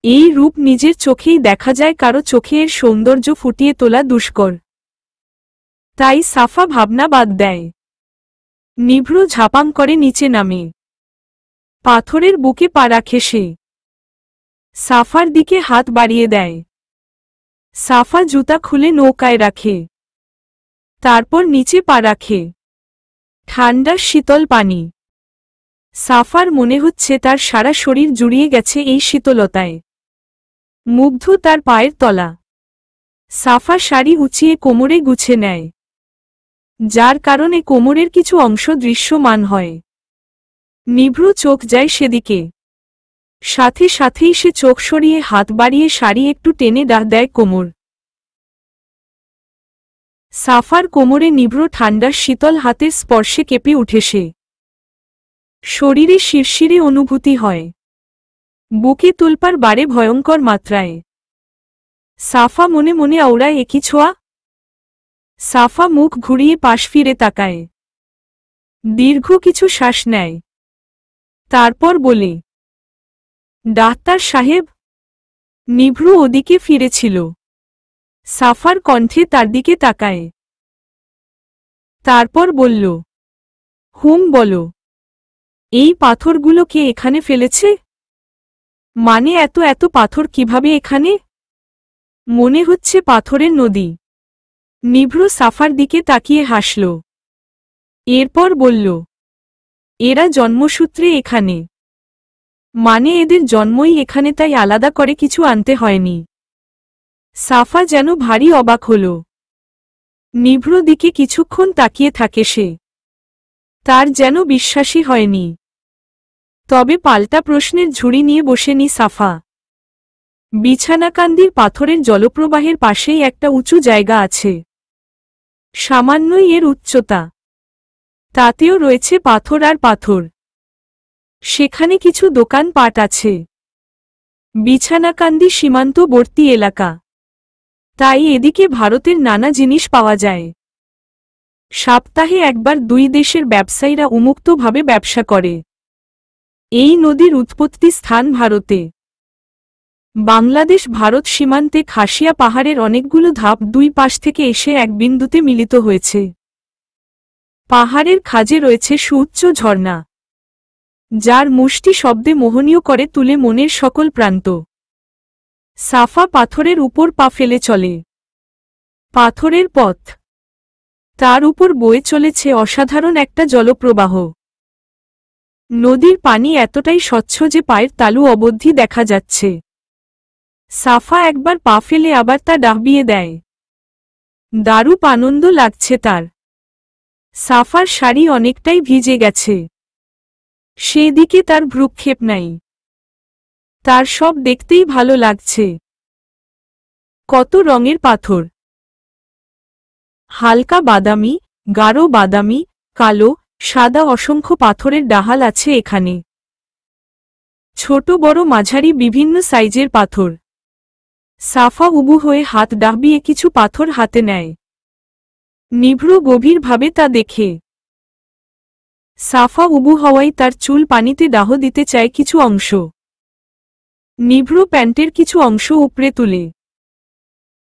এই রূপ নিজের চোখেই দেখা যায়, কারো চোখে এর সৌন্দর্য ফুটিয়ে তোলা দুষ্কর। তাই সাফা ভাবনা বাদ দেয়। নিভ্রু ঝাপাং করে নিচে নামে। পাথরের বুকে পা রাখে সে। সাফার দিকে হাত বাড়িয়ে দেয়। সাফা জুতা খুলে নৌকায় রাখে। তারপর নিচে পা রাখে। ঠান্ডা শীতল পানি। সাফার মনে হচ্ছে তার সারা শরীর জুড়িয়ে গেছে এই শীতলতায়। মুগ্ধ তার পায়ের তলা। সাফা শাড়ি উঁচিয়ে কোমরে গুছে নেয়, যার কারণে কোমরের কিছু অংশ দৃশ্যমান হয়। নিভৃত চোখ যায় সেদিকে। সাথে সাথেই সে চোখ সরিয়ে হাত বাড়িয়ে শাড়ি একটু টেনে দেয় কোমর। সাফার কোমরে নিভৃত ঠান্ডা শীতল হাতের স্পর্শে কেঁপে উঠে সে। শরীরে শিরশিরে অনুভূতি হয়, বুকে তোলপাড় বাড়ে ভয়ঙ্কর মাত্রায়। সাফা মনে মনে আওড়ায় একই ছোঁয়া। সাফা মুখ ঘুরিয়ে পাশ ফিরে তাকায়, দীর্ঘ কিছু শ্বাস নেয়, তারপর বলে, ডাক্তার সাহেব। নিভৃত ওদিকে ফিরেছিল। সাফার কণ্ঠে তার দিকে তাকায়, তারপর বলল, হুম বলো। এই পাথরগুলো কে এখানে ফেলেছে? মানে এত এত পাথর কিভাবে এখানে? মনে হচ্ছে পাথরের নদী। নিভৃত সাফার দিকে তাকিয়ে হাসল। এরপর বলল, এরা জন্মসূত্রে এখানে। মানে এদের জন্মই এখানে, তাই আলাদা করে কিছু আনতে হয়নি। সাফা যেন ভারী অবাক হল। নিভৃত দিকে কিছুক্ষণ তাকিয়ে থাকে সে। তার যেন বিশ্বাসই হয়নি। তবে পাল্টা প্রশ্নের ঝুড়ি নিয়ে বসেনি সাফা। বিছানাকান্দির পাথরের জলপ্রবাহের পাশেই একটা উঁচু জায়গা আছে। সামান্যই এর উচ্চতা, তাতেও রয়েছে পাথর আর পাথর। সেখানে কিছু দোকানপাট আছে। বিছানাকান্দি সীমান্তবর্তী এলাকা, তাই এদিকে ভারতের নানা জিনিস পাওয়া যায়। সপ্তাহে একবার দুই দেশের ব্যবসায়ীরা উন্মুক্তভাবে ব্যবসা করে। এই নদীর উৎপত্তি স্থান ভারতে। বাংলাদেশ ভারত সীমান্তে খাসিয়া পাহাড়ের অনেকগুলো ধাপ দুই পাশ থেকে এসে এক বিন্দুতে মিলিত হয়েছে। পাহাড়ের খাঁজে রয়েছে সুউচ্চ ঝর্ণা, যার মুষ্টি শব্দে মোহনীয় করে তুলে মনের সকল প্রান্ত। সাফা পাথরের উপর পা ফেলে চলে। পাথরের পথ, তার উপর বয়ে চলেছে অসাধারণ একটা জলপ্রবাহ। নদীর পানি এতটাই স্বচ্ছ যে পায়ের তালু অবধি দেখা যাচ্ছে। সাফা একবার পা ফেলে আবার তা ডাবিয়ে দেয়। দারুণ আনন্দ লাগছে তার। সাফার শাড়ি অনেকটাই ভিজে গেছে, সেদিকে তার ভ্রুক্ষেপ নাই। তার সব দেখতেই ভালো লাগছে। কত রঙের পাথর! হালকা বাদামি, গাঢ় বাদামি, কালো, সাদা, অসংখ্য পাথরের ডাহাল আছে এখানে। ছোট বড় মাঝারি বিভিন্ন সাইজের পাথর। সাফা উবু হয়ে হাত ডাবিয়ে কিছু পাথর হাতে নেয়। নিভৃত গভীরভাবে তা দেখে। সাফা উবু হওয়ায় তার চুল পানিতে দাহ দিতে চায় কিছু অংশ। নিভৃত প্যান্টের কিছু অংশ উপড়ে তুলে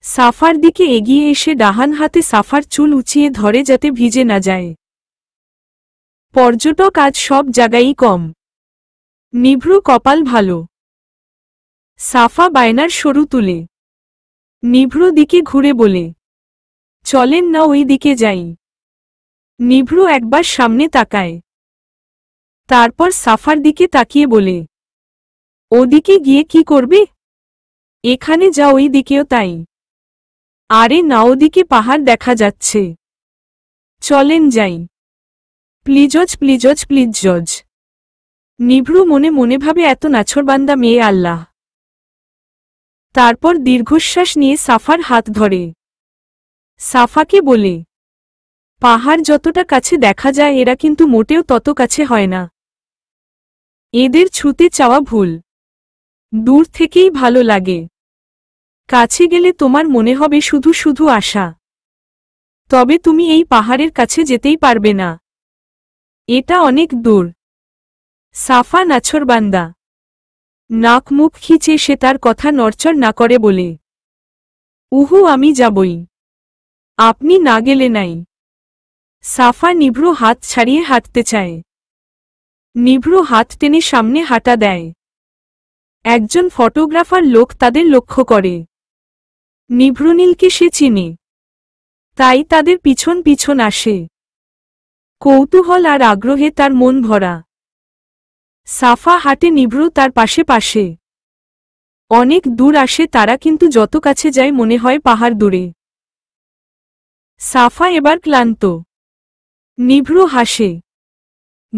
সাফার দিকে এগিয়ে এসে ডাহান হাতে সাফার চুল উঁচিয়ে ধরে যাতে ভিজে না যায়। পর্যটক আজ সব জায়গায়ই কম। নিভৃত কপাল ভালো। সাফা বায়নার সরু তুলে নিভৃত দিকে ঘুরে বলে, চলেন না ওই দিকে যাই। নিভৃত একবার সামনে তাকায়, তারপর সাফার দিকে তাকিয়ে বলে, ওদিকে গিয়ে কি করবে? এখানে যা ওই দিকেও তাই। আরে না, ওদিকে পাহাড় দেখা যাচ্ছে। চলেন যাই। প্লিজজ প্লিজজ প্লিজজ। নিভৃত মনে মনে ভাবে, এত নাছোড়বান্দা মেয়ে আল্লাহ। তারপর দীর্ঘশ্বাস নিয়ে সাফার হাত ধরে সাফাকে বলে, পাহাড় যতটা কাছে দেখা যায় এরা কিন্তু মোটেও তত কাছে হয় না। এদের ছুঁতে চাওয়া ভুল। দূর থেকেই ভালো লাগে। কাছে গেলে তোমার মনে হবে শুধু শুধু আশা। তবে তুমি এই পাহাড়ের কাছে যেতেই পারবে না, এটা অনেক দূর। সাফা নাছোড়বান্দা। নাক মুখ খিচে সে তার কথা নড়চড় না করে বলে, উহু, আমি যাবই। আপনি না গেলে নাই। সাফা নিভৃত হাত ছাড়িয়ে হাঁটতে চায়। নিভৃত হাত টেনে সামনে হাঁটা দেয়। একজন ফটোগ্রাফার লোক তাদের লক্ষ্য করে। নিভৃত নীলকে সে চিনে, তাই তাদের পিছন পিছন আসে। কৌতূহল আর আগ্রহে তার মন ভরা। সাফা হাঁটে, নিভ্র তার পাশে পাশে। অনেক দূর আসে তারা, কিন্তু যত কাছে যায় মনে হয় পাহাড় দূরে। সাফা এবার ক্লান্ত। নিভ্র হাসে।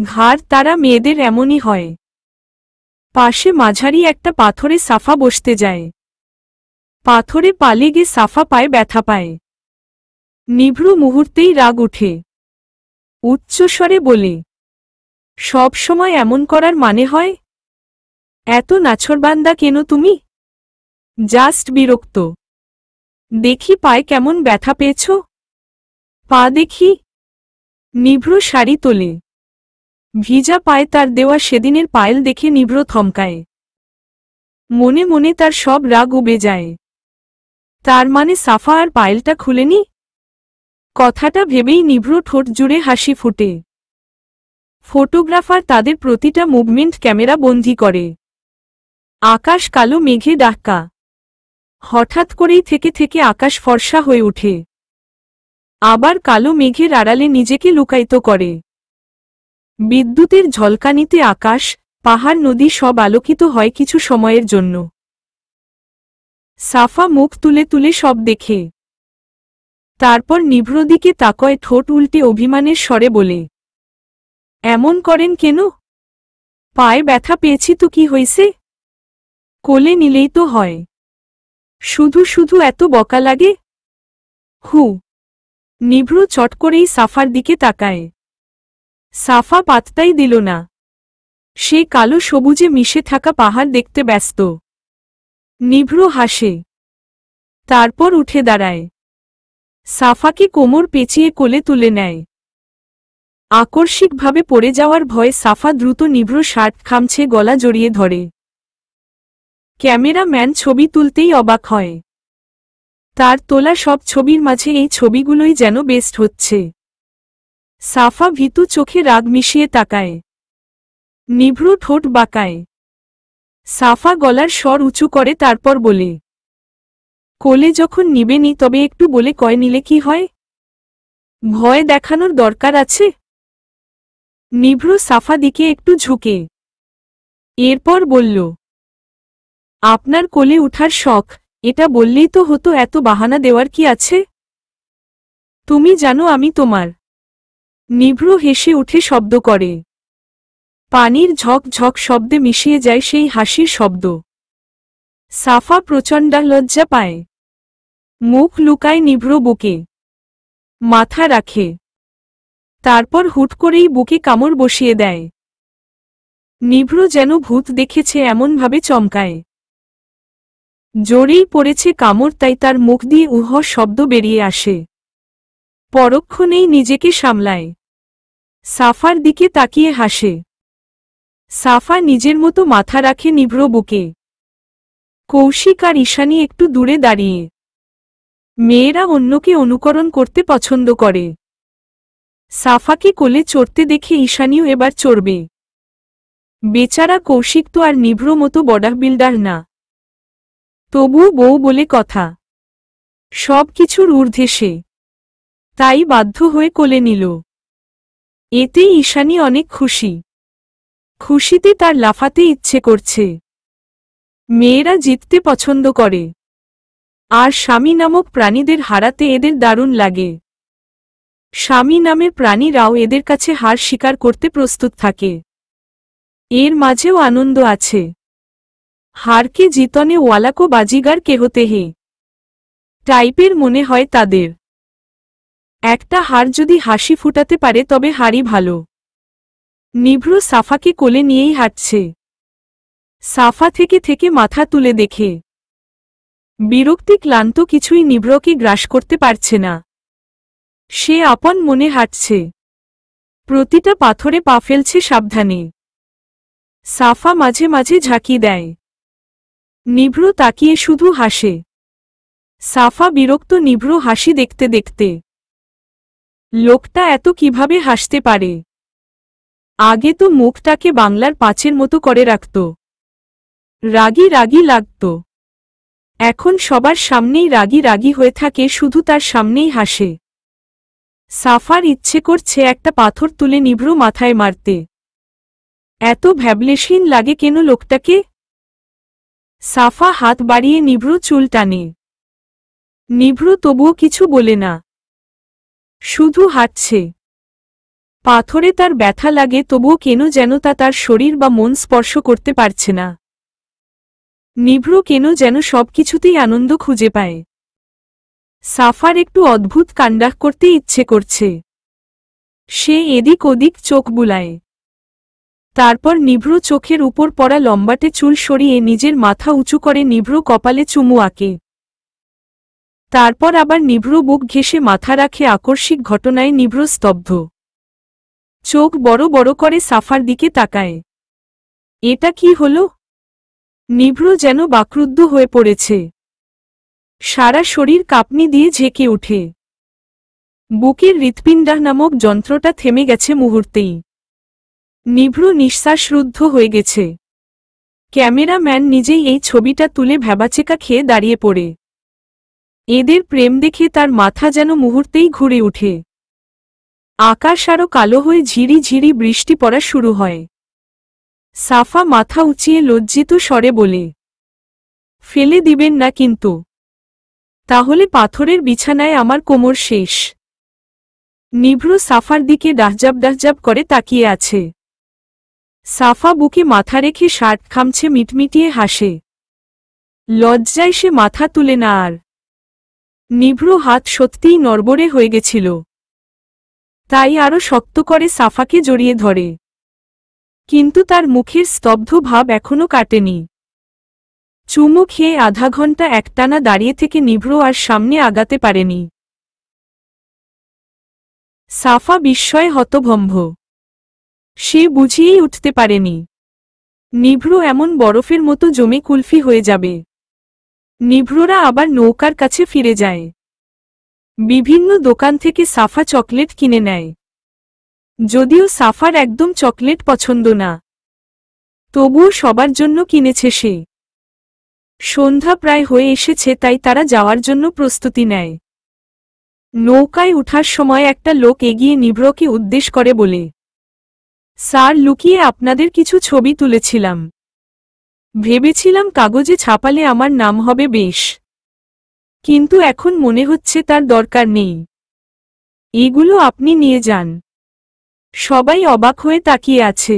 ঘাড় তারা মেয়েদের এমনই হয়। পাশে মাঝারি একটা পাথরে সাফা বসতে যায়। পাথরে পা লেগে সাফা পায়ে ব্যথা পায়। নিভ্র মুহূর্তেই রাগ উঠে। উচ্চস্বরে বলে, সব সময় এমন করার মানে হয়? এত নাছোড়বান্দা কেন তুমি? জাস্ট বিরক্ত। দেখি পায়ে কেমন ব্যথা পেয়েছ? পা দেখি। নিভ্র শাড়ি তোলে। ভিজা পায়ে তার দেওয়া সেদিনের পায়েল দেখে নিভ্র থমকায়। মনে মনে তার সব রাগ উবে যায়। তার মানে সাফা আর পায়েলটা খুলেনি? কথাটা ভেবেই নিভ্র ঠোঁট জুড়ে হাসি ফুটে। ফটোগ্রাফার তাদের প্রতিটা মুভমেন্ট ক্যামেরা বন্দী করে। আকাশ কালো মেঘে ঢাকা। হঠাৎ করেই থেকে থেকে আকাশ ফর্সা হয়ে ওঠে। আবার কালো মেঘের আড়ালে নিজেকে লুকায়িত করে। বিদ্যুতের ঝলকানিতে আকাশ, পাহাড়, নদী সব আলোকিত হয় কিছু সময়ের জন্য। সাফা মুখ তুলে তুলে সব দেখে। তারপর নিভ্র দিকে তাকায়, ঠোঁট উল্টে অভিমানের স্বরে বলে, এমন করেন কেন? পায়ে ব্যথা পেয়েছি তো কি হইছে? কোলে নিলেই তো হয়। শুধু শুধু এত বকা লাগে? হু। নিভ্র চট করেই সাফার দিকে তাকায়। সাফা পাত্তাই দিল না। সে কালো সবুজে মিশে থাকা পাহাড় দেখতে ব্যস্ত। নিভ্র হাসে। তারপর উঠে দাঁড়ায়। সাফাকে কোমর পেঁচিয়ে কোলে তুলে নেয়। আকস্মিকভাবে পড়ে যাওয়ার ভয়ে সাফা দ্রুত নিভ্র শার্ট খামছে গলা জড়িয়ে ধরে। ক্যামেরাম্যান ছবি তুলতেই অবাক হয়। তার তোলা সব ছবির মাঝে এই ছবিগুলোই যেন বেস্ট হচ্ছে। সাফা ভীতু চোখে রাগ মিশিয়ে তাকায়। নিভ্র ঠোঁট বাঁকায়। সাফা গলার স্বর উঁচু করে, তারপর বলে, কোলে যখন নিবেনি তবে একটু বলে কয় নিলে কি হয়? ভয় দেখানোর দরকার আছে? নিভ্র সাফা দিকে একটু ঝুঁকে। এরপর বলল, আপনার কোলে উঠার শখ, এটা বললেই তো হতো, এত বাহানা দেওয়ার কি আছে? তুমি জানো আমি তোমার। নিভ্র হেসে উঠে শব্দ করে। পানির ঝক ঝক শব্দে মিশিয়ে যায় সেই হাসির শব্দ। সাফা প্রচণ্ড লজ্জা পায়। মুখ লুকায় নিভ্র বুকে। মাথা রাখে। তারপর হুট করেই বুকে কামড় বসিয়ে দেয়। নিভ্র যেন ভূত দেখেছে এমনভাবে চমকায়। জোরেই পড়েছে কামড়, তাই তার মুখ দিয়ে উহ শব্দ বেরিয়ে আসে। পরক্ষণেই নিজেকে সামলায়। সাফার দিকে তাকিয়ে হাসে। সাফা নিজের মতো মাথা রাখে নিভ্র বুকে। কৌশিক আর ঈশানী একটু দূরে দাঁড়িয়ে। মেয়েরা অন্যকে অনুকরণ করতে পছন্দ করে। সাফাকে কোলে চড়তে দেখে ঈশানীও এবার চড়বে। বেচারা কৌশিক তো আর নিভ্র মতো বডি বিল্ডার না। তবুও বউ বলে কথা। সব কিছুর ঊর্ধ্বে সে। তাই বাধ্য হয়ে কোলে নিল। এতেই ঈশানী অনেক খুশি। খুশিতে তার লাফাতে ইচ্ছে করছে। মেয়েরা জিততে পছন্দ করে। আর স্বামী নামক প্রাণীদের হারাতে এদের দারুণ লাগে। স্বামী নামের প্রাণীরাও এদের কাছে হার স্বীকার করতে প্রস্তুত থাকে। এর মাঝেও আনন্দ আছে। হারকে জিতনে ওয়ালাকো বাজিগার কেহতে হে টাইপের মনে হয় তাদের। একটা হার যদি হাসি ফুটাতে পারে তবে হারই ভালো। নিভ্র সাফাকে কোলে নিয়েই হাঁটছে। সাফা থেকে থেকে মাথা তুলে দেখে। বিরক্তি ক্লান্ত কিছুই নিভ্রকে গ্রাস করতে পারছে না। সে আপন মনে হাঁটছে। প্রতিটা পাথরে পা ফেলছে সাবধানে। সাফা মাঝে মাঝে ঝাঁকি দেয়। নিভ্র তাকিয়ে শুধু হাসে। সাফা বিরক্ত নিভ্র হাসি দেখতে দেখতে। লোকটা এত কিভাবে হাসতে পারে? আগে তো মুখটাকে বাংলার পাঁচের মতো করে রাখত। রাগী রাগী লাগত। এখন সবার সামনেই রাগী রাগী হয়ে থাকে, শুধু তার সামনেই হাসে। সাফার ইচ্ছে করছে একটা পাথর তুলে নিভ্র মাথায় মারতে। এত ভ্যাবলেশহীন লাগে কেন লোকটাকে? সাফা হাত বাড়িয়ে নিভ্র চুল টানে। নিভ্র তবুও কিছু বলে না, শুধু হাঁটছে। পাথরে তার ব্যথা লাগে, তবুও কেন যেন তা তার শরীর বা মন স্পর্শ করতে পারছে না। নিভ্র কেন যেন সবকিছুতেই আনন্দ খুঁজে পায়। সাফার একটু অদ্ভুত কাণ্ডা করতে ইচ্ছে করছে। সে এদিক ওদিক চোখ বুলায়। তারপর নিভ্র চোখের উপর পড়া লম্বাটে চুল সরিয়ে নিজের মাথা উঁচু করে নিভ্র কপালে চুমু আঁকে। তারপর আবার নিভ্র বুক ঘেঁষে মাথা রাখে। আকস্মিক ঘটনায় নিভ্র স্তব্ধ। চোখ বড় বড় করে সাফার দিকে তাকায়। এটা কি হল? নিভ্র যেন বাকরুদ্ধ হয়ে পড়েছে। সারা শরীর কাঁপনি দিয়ে ঝেঁকে ওঠে। বুকের হৃৎপিণ্ডা নামক যন্ত্রটা থেমে গেছে মুহূর্তেই। নিভ্র নিঃশ্বাসরুদ্ধ হয়ে গেছে। ক্যামেরাম্যান নিজেই এই ছবিটা তুলে ভ্যাবাচেকা খেয়ে দাঁড়িয়ে পড়ে। এদের প্রেম দেখে তার মাথা যেন মুহূর্তেই ঘুরে ওঠে। আকাশ আরো কালো হয়ে ঝিরি ঝিরি বৃষ্টি পড়া শুরু হয়। সাফা মাথা উঁচিয়ে লজ্জিত স্বরে বলে, ফেলে দিবেন না কিন্তু, তাহলে পাথরের বিছানায় আমার কোমর শেষ। নিভ্র সাফার দিকে ডাহজাব ডাহজাব করে তাকিয়ে আছে। সাফা বুকে মাথা রেখে শার্ট খামছে, মিটমিটিয়ে হাসে। লজ্জায় সে মাথা তুলে না আর। নিভ্র হাত সত্যিই নড়বড়ে হয়ে গেছিল। তাই আরো শক্ত করে সাফাকে জড়িয়ে ধরে। কিন্তু তার মুখের স্তব্ধ ভাব এখনো কাটেনি। চুমু খেয়ে আধা ঘন্টা একটানা দাঁড়িয়ে থেকে নিভ্র আর সামনে আগাতে পারেনি। সাফা বিস্ময়ে হতভম্ব। সে বুঝিয়েই উঠতে পারেনি নিভ্র এমন বরফের মতো জমে কুলফি হয়ে যাবে। নিভ্ররা আবার নৌকার কাছে ফিরে যায়। বিভিন্ন দোকান থেকে সাফা চকলেট কিনে নেয়। যদিও সাফার একদম চকলেট পছন্দ না, তবুও সবার জন্য কিনেছে সে। সন্ধ্যা প্রায় হয়ে এসেছে, তাই তারা যাওয়ার জন্য প্রস্তুতি নেয়। নৌকায় উঠার সময় একটা লোক এগিয়ে নিভ্রকে উদ্দেশ্য করে বলে, স্যার, লুকিয়ে আপনাদের কিছু ছবি তুলেছিলাম। ভেবেছিলাম কাগজে ছাপালে আমার নাম হবে বেশ, কিন্তু এখন মনে হচ্ছে তার দরকার নেই। এগুলো আপনি নিয়ে যান। সবাই অবাক হয়ে তাকিয়ে আছে।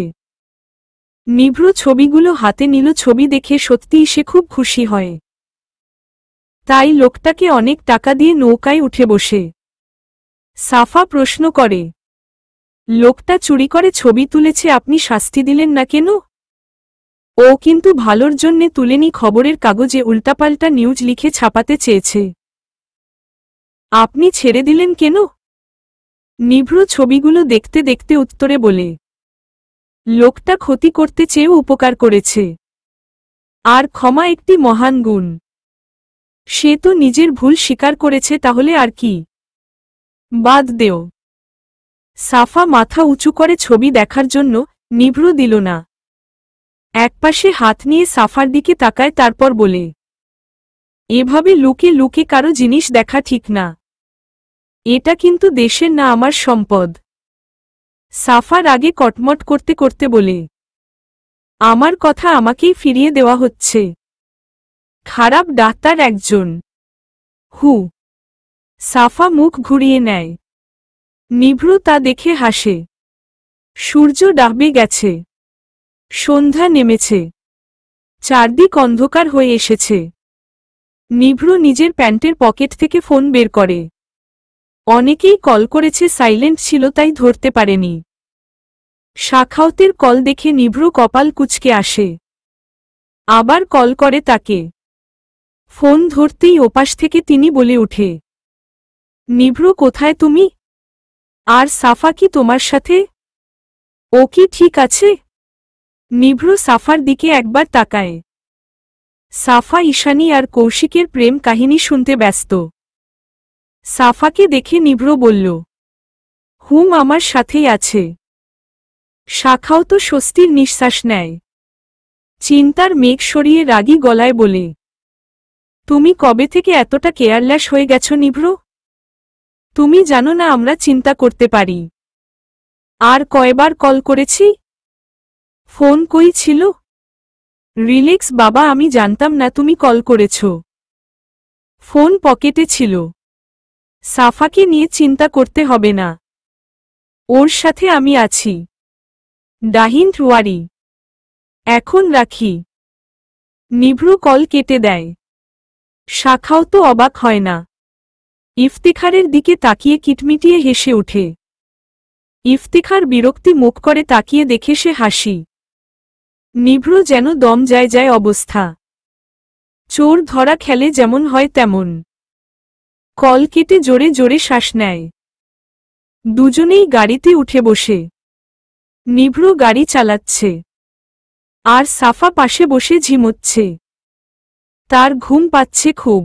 নিভ্র ছবিগুলো হাতে নিল। ছবি দেখে সত্যিই সে খুব খুশি হয়। তাই লোকটাকে অনেক টাকা দিয়ে নৌকায় উঠে বসে। সাফা প্রশ্ন করে, লোকটা চুরি করে ছবি তুলেছে, আপনি শাস্তি দিলেন না কেন? ও কিন্তু ভালোর জন্যে তুলেনি, খবরের কাগজে উল্টাপাল্টা নিউজ লিখে ছাপাতে চেয়েছে। আপনি ছেড়ে দিলেন কেন? নিভ্র ছবিগুলো দেখতে দেখতে উত্তরে বলে, লোকটা ক্ষতি করতে চেয়েও উপকার করেছে। আর ক্ষমা একটি মহান গুণ। সে তো নিজের ভুল স্বীকার করেছে, তাহলে আর কি? বাদ দেও। সাফা মাথা উঁচু করে ছবি দেখার জন্য। নিভ্র দিল না। একপাশে হাত নিয়ে সাফার দিকে তাকায়, তারপর বলে, এভাবে লুকে লুকে কারো জিনিস দেখা ঠিক না। এটা কিন্তু দেশের না, আমার সম্পদ। সাফার আগে কটমট করতে করতে বলে, আমার কথা আমাকেই ফিরিয়ে দেওয়া হচ্ছে। খারাপ ডাক্তার একজন। হু। সাফা মুখ ঘুরিয়ে নেয়। নিভ্র তা দেখে হাসে। সূর্য ডাবে গেছে। সন্ধ্যা নেমেছে। চারদিক অন্ধকার হয়ে এসেছে। নিভ্র নিজের প্যান্টের পকেট থেকে ফোন বের করে। অনেকেই কল করেছে, সাইলেন্ট ছিল তাই ধরতে পারেনি। শাখাওতের কল দেখে নিভ্র কপাল কুঁচকে আসে। আবার কল করে তাকে। ফোন ধরতেই ওপাশ থেকে তিনি বলে ওঠে, নিভ্র, কোথায় তুমি? আর সাফা কি তোমার সাথে? ও কি ঠিক আছে? নিভ্র সাফার দিকে একবার তাকায়। সাফা ঈশানী আর কৌশিকের প্রেম কাহিনী শুনতে ব্যস্ত। সাফাকে দেখে নিভ্র বলল, হুম, আমার সাথেই আছে। শাখাও তো স্বস্তির নিঃশ্বাস নেয়। চিন্তার মেঘ সরিয়ে রাগী গলায় বলে, তুমি কবে থেকে এতটা কেয়ারলেস হয়ে গেছ নিভ্র? তুমি জানো না আমরা চিন্তা করতে পারি। আর কয়বার কল করেছি? ফোন কই ছিল? রিল্যাক্স বাবা, আমি জানতাম না তুমি কল করেছ। ফোন পকেটে ছিল। সাফাকে নিয়ে চিন্তা করতে হবে না, ওর সাথে আমি আছি। ডাহিন্ট ওয়ারি। এখন রাখি। নিভ্রু কল কেটে দেয়। শাখাও তো অবাক হয় না। ইফতিখারের দিকে তাকিয়ে কিটমিটিয়ে হেসে ওঠে। ইফতিখার বিরক্তি মুখ করে তাকিয়ে দেখে সে হাসি। নিভ্রু যেন দম যায় যায় অবস্থা। চোর ধরা খেলে যেমন হয় তেমন। কল কেটে জোরে জোরে শ্বাস নেয়। দুজনেই গাড়িতে উঠে বসে। নিভ্রু গাড়ি চালাচ্ছে আর সাফা পাশে বসে ঝিমোচ্ছে। তার ঘুম পাচ্ছে খুব।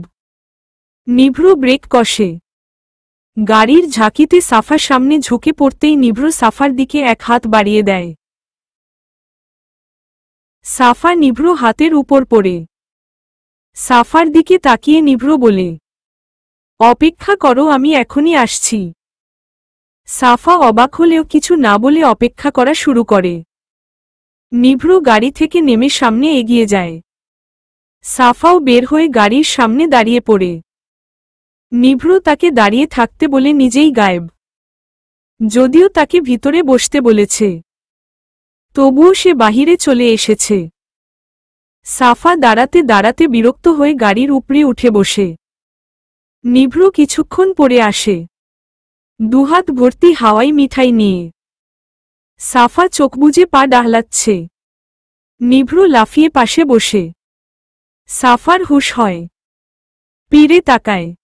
নিভ্রু ব্রেক কষে। গাড়ির ঝাঁকিতে সাফা সামনে ঝুঁকে পড়তেই নিভ্রু সাফার দিকে এক হাত বাড়িয়ে দেয়। সাফা নিভ্রু হাতের উপর পড়ে। সাফার দিকে তাকিয়ে নিভ্রু বলে, অপেক্ষা করো, আমি এখনই আসছি। সাফা অবাক হলেও কিছু না বলে অপেক্ষা করা শুরু করে। নিভ্রু গাড়ি থেকে নেমে সামনে এগিয়ে যায়। সাফাও বের হয়ে গাড়ির সামনে দাঁড়িয়ে পড়ে। নিভ্রু তাকে দাঁড়িয়ে থাকতে বলে নিজেই গায়েব। যদিও তাকে ভিতরে বসতে বলেছে, তবুও সে বাহিরে চলে এসেছে। সাফা দাঁড়াতে দাঁড়াতে বিরক্ত হয়ে গাড়ির উপরে উঠে বসে। নিভ্রু কিছুক্ষণ পরে আসে, দুহাত ভর্তি হাওয়াই মিঠাই নিয়ে। সাফা চোখ বুজে পা ডাহলাচ্ছে। নিভ্রু লাফিয়ে পাশে বসে। সাফার হুঁশ হয়, পিড়ে তাকায়।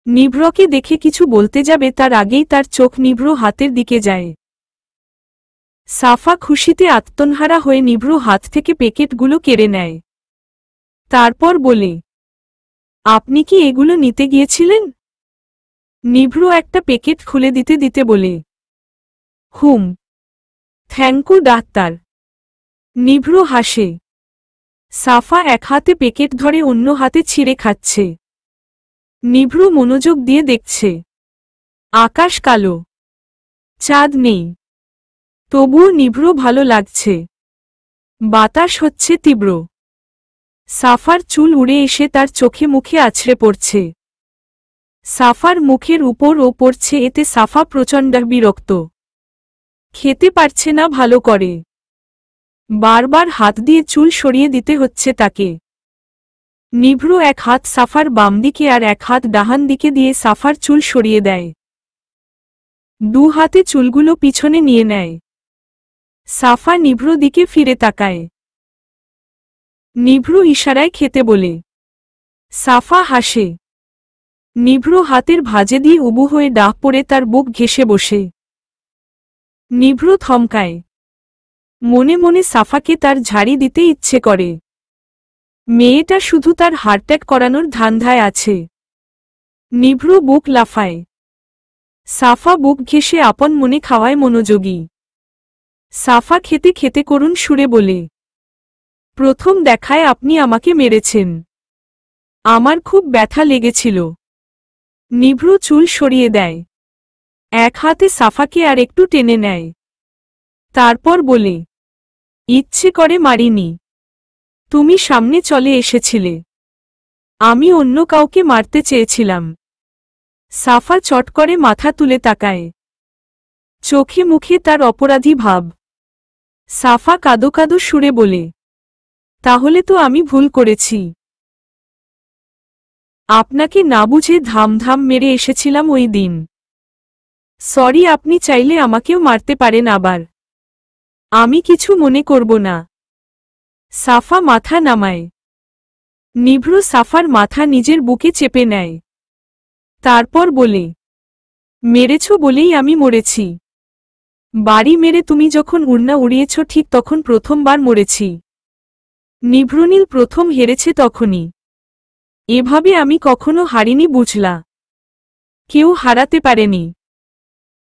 নিভ্রকে দেখে কিছু বলতে যাবে তার আগেই তার চোখ নিভ্রু হাতের দিকে যায়। সাফা খুশিতে আত্মহারা হয়ে নিভ্রু হাত থেকে প্যাকেটগুলো কেড়ে নেয়। তারপর বলে, আপনি কি এগুলো নিতে গিয়েছিলেন? নিভ্রু একটা প্যাকেট খুলে দিতে দিতে বলে, হুম, থ্যাঙ্কু ডাক্তার। নিভ্রু হাসে। সাফা এক হাতে প্যাকেট ধরে অন্য হাতে ছিঁড়ে খাচ্ছে। নিভ্রু মনোযোগ দিয়ে দেখছে। আকাশ কালো, চাঁদ নেই, তবুও নিভ্রু ভালো লাগছে। বাতাস হচ্ছে তীব্র। সাফার চুল উড়ে এসে তার চোখে মুখে আছড়ে পড়ছে। সাফার মুখের উপর ও পড়ছে, এতে সাফা প্রচণ্ড বিরক্ত। খেতে পারছে না ভালো করে। বারবার হাত দিয়ে চুল সরিয়ে দিতে হচ্ছে তাকে। নিভ্রু এক হাত সাফার বাম দিকে আর এক হাত ডাহান দিকে দিয়ে সাফার চুল সরিয়ে দেয়। দু হাতে চুলগুলো পিছনে নিয়ে নেয়। সাফা নিভ্রু দিকে ফিরে তাকায়। নিভ্রু ইশারায় খেতে বলে। সাফা হাসে। নিভ্রু হাতের ভাঁজে দিয়ে উবু হয়ে ডাহ পড়ে তার বুক ঘেঁষে বসে। নিভ্রু থমকায়। মনে মনে সাফাকে তার ঝাড়ি দিতে ইচ্ছে করে। মেয়েটা শুধু তার হার্টঅ্যাটাক করানোর ধান্ধায় আছে। নিভ্রু বুক লাফায়। সাফা বুক ঘেঁষে আপন মনে খাওয়ায় মনোযোগী। সাফা খেতে খেতে করুণ সুরে বলে, প্রথম দেখায় আপনি আমাকে মেরেছেন। আমার খুব ব্যথা লেগেছিল। নিভ্রু চুল সরিয়ে দেয়। এক হাতে সাফাকে আর একটু টেনে নেয়। তারপর বলে, ইচ্ছে করে মারিনি, তুমি সামনে চলে এসেছিলে। আমি অন্য কাউকে মারতে চেয়েছিলাম। সাফা চট করে মাথা তুলে তাকায়। চোখে মুখে তার অপরাধী ভাব। সাফা কাঁদো কাঁদো সুরে বলে, তাহলে তো আমি ভুল করেছি। আপনাকে না বুঝে ধাম মেরে এসেছিলাম ওই দিন। সরি, আপনি চাইলে আমাকেও মারতে পারেন আবার। আমি কিছু মনে করব না। সাফা মাথা নামায়। নিভ্রু সাফার মাথা নিজের বুকে চেপে নেয়। তারপর বলে, মেরেছ বলেই আমি মরেছি। বাড়ি মেরে তুমি যখন উড়না উড়িয়েছ ঠিক তখন প্রথমবার মরেছি। নিভ্রুনীল প্রথম হেরেছে তখনই। এভাবে আমি কখনো হারিনি, বুঝলা? কেউ হারাতে পারেনি।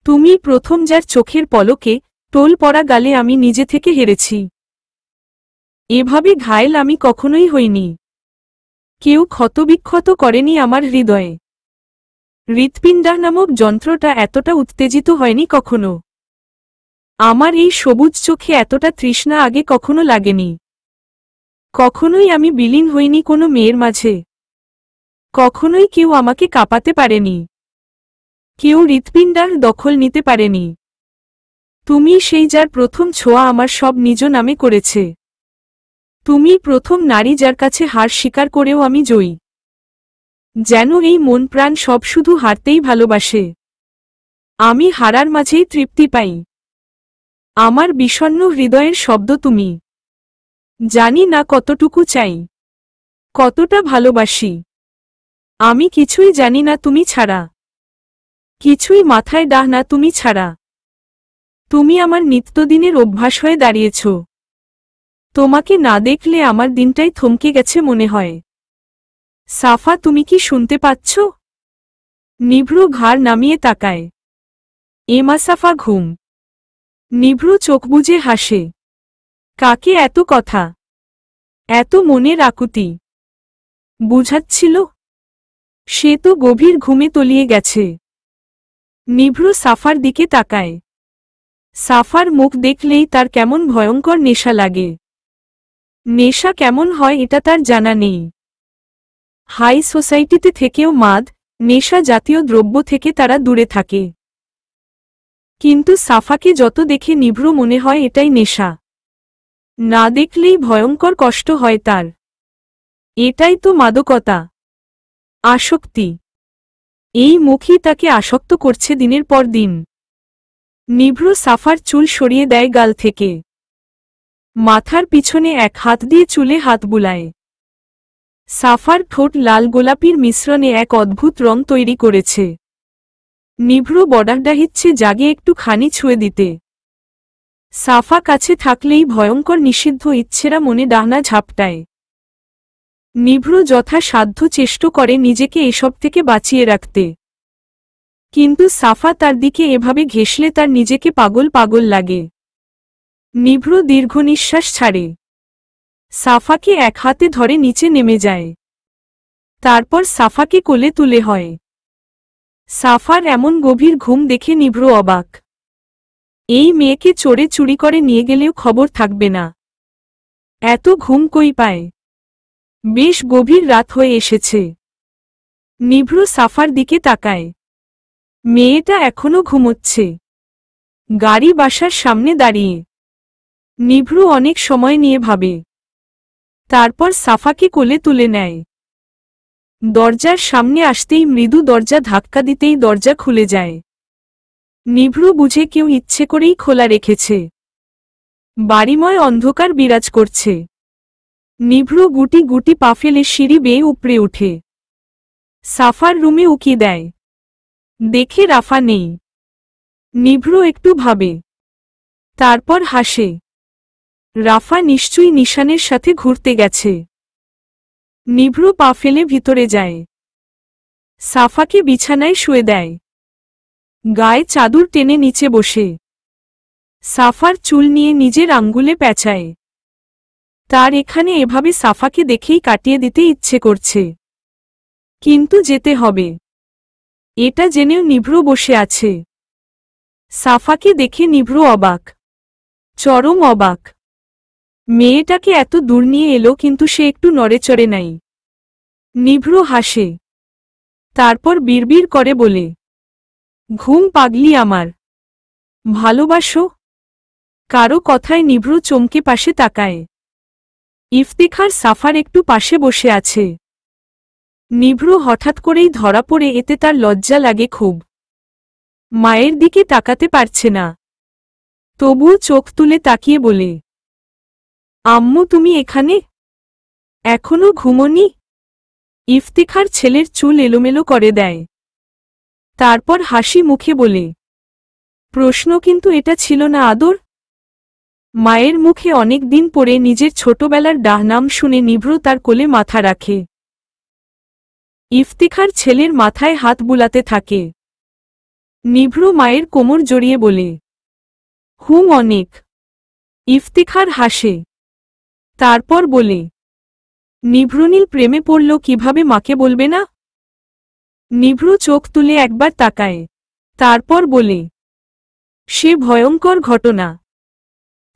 তুমি প্রথম, যার চোখের পলকে টোল পড়া গালে আমি নিজে থেকে হেরেছি। এভাবে ঘায়েল আমি কখনোই হইনি। কেউ ক্ষতবিক্ষত করেনি আমার হৃদয়ে। হৃৎপিণ্ডা নামক যন্ত্রটা এতটা উত্তেজিত হয়নি কখনো। আমার এই সবুজ চোখে এতটা তৃষ্ণা আগে কখনো লাগেনি। কখনোই আমি বিলীন হইনি কোনো মেয়ের মাঝে। কখনোই কেউ আমাকে কাঁপাতে পারেনি। কেউ হৃৎপিণ্ডার দখল নিতে পারেনি। তুমি সেই যার প্রথম ছোঁয়া আমার সব নিজ নামে করেছে। তুমি প্রথম নারী যার কাছে হার স্বীকার করেও আমি জয়ী। যেন এই মন প্রাণ সব শুধু হারতেই ভালোবাসে। আমি হারার মাঝেই তৃপ্তি পাই। আমার বিষণ্ণ হৃদয়ের শব্দ তুমি। জানি না কতটুকু চাই, কতটা ভালোবাসি। আমি কিছুই জানি না তুমি ছাড়া। কিছুই মাথায় ডাহ না তুমি ছাড়া। তুমি আমার নিত্যদিনের অভ্যাস হয়ে দাঁড়িয়েছ। তোমাকে না দেখলে আমার দিনটাই থমকে গেছে মনে হয়। সাফা, তুমি কি শুনতে পাচ্ছ? নিভ্রু ঘাড় নামিয়ে তাকায়। এমা সাফা ঘুম। নিভ্রু চোখ বুজে হাসে। কাকে এত কথা, এত মনের আকুতি বুঝাচ্ছিল? সে তো গভীর ঘুমে তলিয়ে গেছে। নিভ্রু সাফার দিকে তাকায়। সাফার মুখ দেখলেই তার কেমন ভয়ঙ্কর নেশা লাগে। নেশা কেমন হয় এটা তার জানা নেই। হাই সোসাইটিতে থেকেও মাদ, নেশা জাতীয় দ্রব্য থেকে তারা দূরে থাকে। কিন্তু সাফাকে যত দেখে নিভ্রু মনে হয় এটাই নেশা। না দেখলেই ভয়ঙ্কর কষ্ট হয় তার। এটাই তো মাদকতা, আসক্তি। এই মুখই তাকে আসক্ত করছে দিনের পর দিন। নিভ্রু সাফার চুল সরিয়ে দেয় গাল থেকে। মাথার পিছনে এক হাত দিয়ে চুলে হাত বুলায়। সাফার ঠোঁট লাল গোলাপির মিশ্রণে এক অদ্ভুত রং তৈরি করেছে। নিভ্রু বডাকডাহিচ্ছে জাগে একটু খানি ছুঁয়ে দিতে। সাফা কাছে থাকলেই ভয়ঙ্কর নিষিদ্ধ ইচ্ছেরা মনে ডাহনা ঝাপটায়। নিভ্রু যথাসাধ্য চেষ্টা করে নিজেকে এসব থেকে বাঁচিয়ে রাখতে। কিন্তু সাফা তার দিকে এভাবে ঘেঁষলে তার নিজেকে পাগল পাগল লাগে। নিভ্রু দীর্ঘ নিঃশ্বাস ছাড়ে। সাফাকে এক হাতে ধরে নিচে নেমে যায়। তারপর সাফাকে কোলে তুলে হয়। সাফার এমন গভীর ঘুম দেখে নিভ্রু অবাক। এই মেয়েকে চোরে চুরি করে নিয়ে গেলেও খবর থাকবে না। এত ঘুম কই পায়? বেশ গভীর রাত হয়ে এসেছে। নিভ্রু সাফার দিকে তাকায়। মেয়েটা এখনো ঘুমোচ্ছে। গাড়ি বাসার সামনে দাঁড়িয়ে। নিভ্রু অনেক সময় নিয়ে ভাবে। তারপর সাফাকে কোলে তুলে নেয়। দরজার সামনে আসতেই মৃদু দরজা ধাক্কা দিতেই দরজা খুলে যায়। নিভ্রু বুঝে কেউ ইচ্ছে করেই খোলা রেখেছে। বাড়িময় অন্ধকার বিরাজ করছে। নিভ্রু গুটি গুটি পা ফেলে সিঁড়ি বেয়ে উপড়ে উঠে। সাফার রুমে উকি দেয়। দেখে রাফা নেই। নিভ্রু একটু ভাবে। তারপর হাসে। রাফা নিশ্চয়ই নিশানের সাথে ঘুরতে গেছে। নিভ্রু পা ফেলে ভিতরে যায়। সাফাকে বিছানায় শুয়ে দেয়। গায়ে চাদর টেনে নিচে বসে। সাফার চুল নিয়ে নিজের আঙ্গুলে পেঁচায়। তার এখানে এভাবে সাফাকে দেখেই কাটিয়ে দিতে ইচ্ছে করছে। কিন্তু যেতে হবে। এটা জেনেও নিভ্রু বসে আছে। সাফাকে দেখে নিভ্রু অবাক, চরম অবাক। মেয়েটাকে এত দূর নিয়ে এলো কিন্তু সে একটু নড়েচড়ে নাই। নিভ্রু হাসে। তারপর বিড়বিড় করে বলে, ঘুম পাগলি আমার, ভালোবাসো? কারো কথায় নিভ্রু চমকে পাশে তাকায়। ইফতিখার সাফার একটু পাশে বসে আছে। নিভ্রু হঠাৎ করেই ধরা পড়ে এতে তার লজ্জা লাগে খুব। মায়ের দিকে তাকাতে পারছে না। তবুও চোখ তুলে তাকিয়ে বলে, আম্মু তুমি এখানে? এখনো ঘুমোনি? ইফতিখার ছেলের চুল এলোমেলো করে দেয়। তারপর হাসি মুখে বলে, প্রশ্ন কিন্তু এটা ছিল না আদর? মায়ের মুখে অনেক দিন পরে নিজের ছোটবেলার ডাকনাম শুনে নিভ্রু তার কোলে মাথা রাখে। ইফতিখার ছেলের মাথায় হাত বুলাতে থাকে। নিভ্রু মায়ের কোমর জড়িয়ে বলে, হুম অনেক। ইফতিখার হাসে। তারপর বলে, নিভ্রুনীল প্রেমে পড়ল কিভাবে মাকে বলবে না? নিভ্র চোখ তুলে একবার তাকায়, তারপর বলে, সে ভয়ঙ্কর ঘটনা।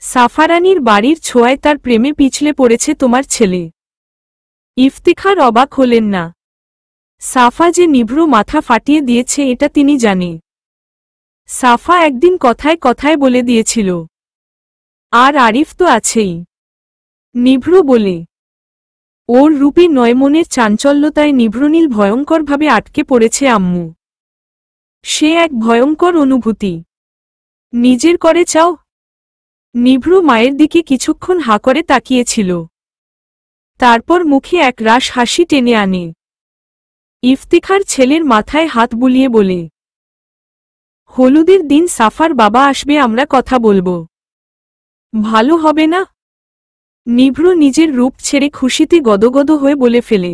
সাফারানীর বাড়ির ছোঁয়ায় তার প্রেমে পিছলে পড়েছে তোমার ছেলে। ইফতিখার অবাক হলেন না। সাফা যে নিভ্র মাথা ফাটিয়ে দিয়েছে এটা তিনি জানে। সাফা একদিন কথায় কথায় বলে দিয়েছিল। আর আরিফ তো আছেই। নিভ্র বলে, ওর রূপী নয়মনের চাঞ্চল্যতায় নিভ্রনীল ভয়ঙ্করভাবে আটকে পড়েছে আম্মু। সে এক ভয়ঙ্কর অনুভূতি। নিজের করে চাও? নিভ্র মায়ের দিকে কিছুক্ষণ হাঁ করে তাকিয়েছিল। তারপর মুখে এক রাশ হাসি টেনে আনে। ইফতিখার ছেলের মাথায় হাত বুলিয়ে বলে, হলুদের দিন সাফার বাবা আসবে, আমরা কথা বলবো। ভালো হবে না? নিভ্র নিজের রূপ ছেড়ে খুশিতে গদগদ হয়ে বলে ফেলে।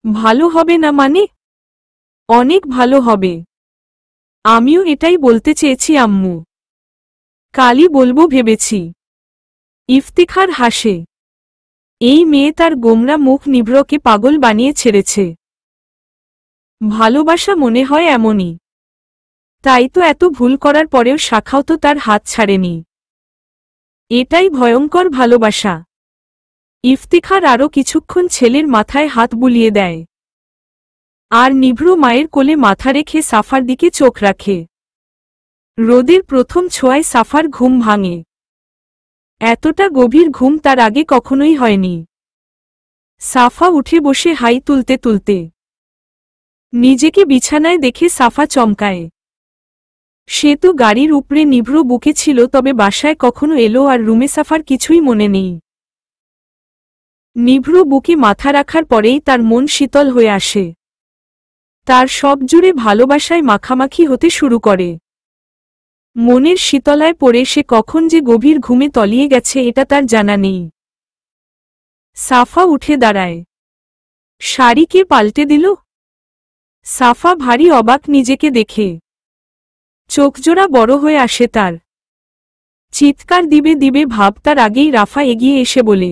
ভালো হবে না মানে? অনেক ভালো হবে। আমিও এটাই বলতে চেয়েছি আম্মু। কালই বলবো ভেবেছি। ইফতিখার হাসে। এই মেয়ে তার গোমরা মুখ নিভ্রকে পাগল বানিয়ে ছেড়েছে। ভালোবাসা মনে হয় এমনই। তাই তো এত ভুল করার পরেও শাখাও তো তার হাত ছাড়েনি। এটাই ভয়ঙ্কর ভালোবাসা। ইফতিখার আরও কিছুক্ষণ ছেলের মাথায় হাত বুলিয়ে দেয়। আর নিভ্র মায়ের কোলে মাথা রেখে সাফার দিকে চোখ রাখে। রোদের প্রথম ছোঁয়ায় সাফার ঘুম ভাঙে। এতটা গভীর ঘুম তার আগে কখনোই হয়নি। সাফা উঠে বসে হাই তুলতে তুলতে নিজেকে বিছানায় দেখে সাফা চমকায়। সে তো গাড়ির উপরে নিভ্র বুকে ছিল, তবে বাসায় কখনো এলো আর রুমে সাফার কিছুই মনে নেই। নিভ্র বুকে মাথা রাখার পরেই তার মন শীতল হয়ে আসে। তার সব জুড়ে ভালোবাসায় মাখামাখি হতে শুরু করে। মনের শীতলায় পড়ে সে কখন যে গভীর ঘুমে তলিয়ে গেছে এটা তার জানা নেই। সাফা উঠে দাঁড়ায়। শাড়ি কে পাল্টে দিল? সাফা ভারী অবাক নিজেকে দেখে। চোখজোড়া বড় হয়ে আসে তার। চিৎকার দিবে দিবে ভাব তার আগেই রাফা এগিয়ে এসে বলে,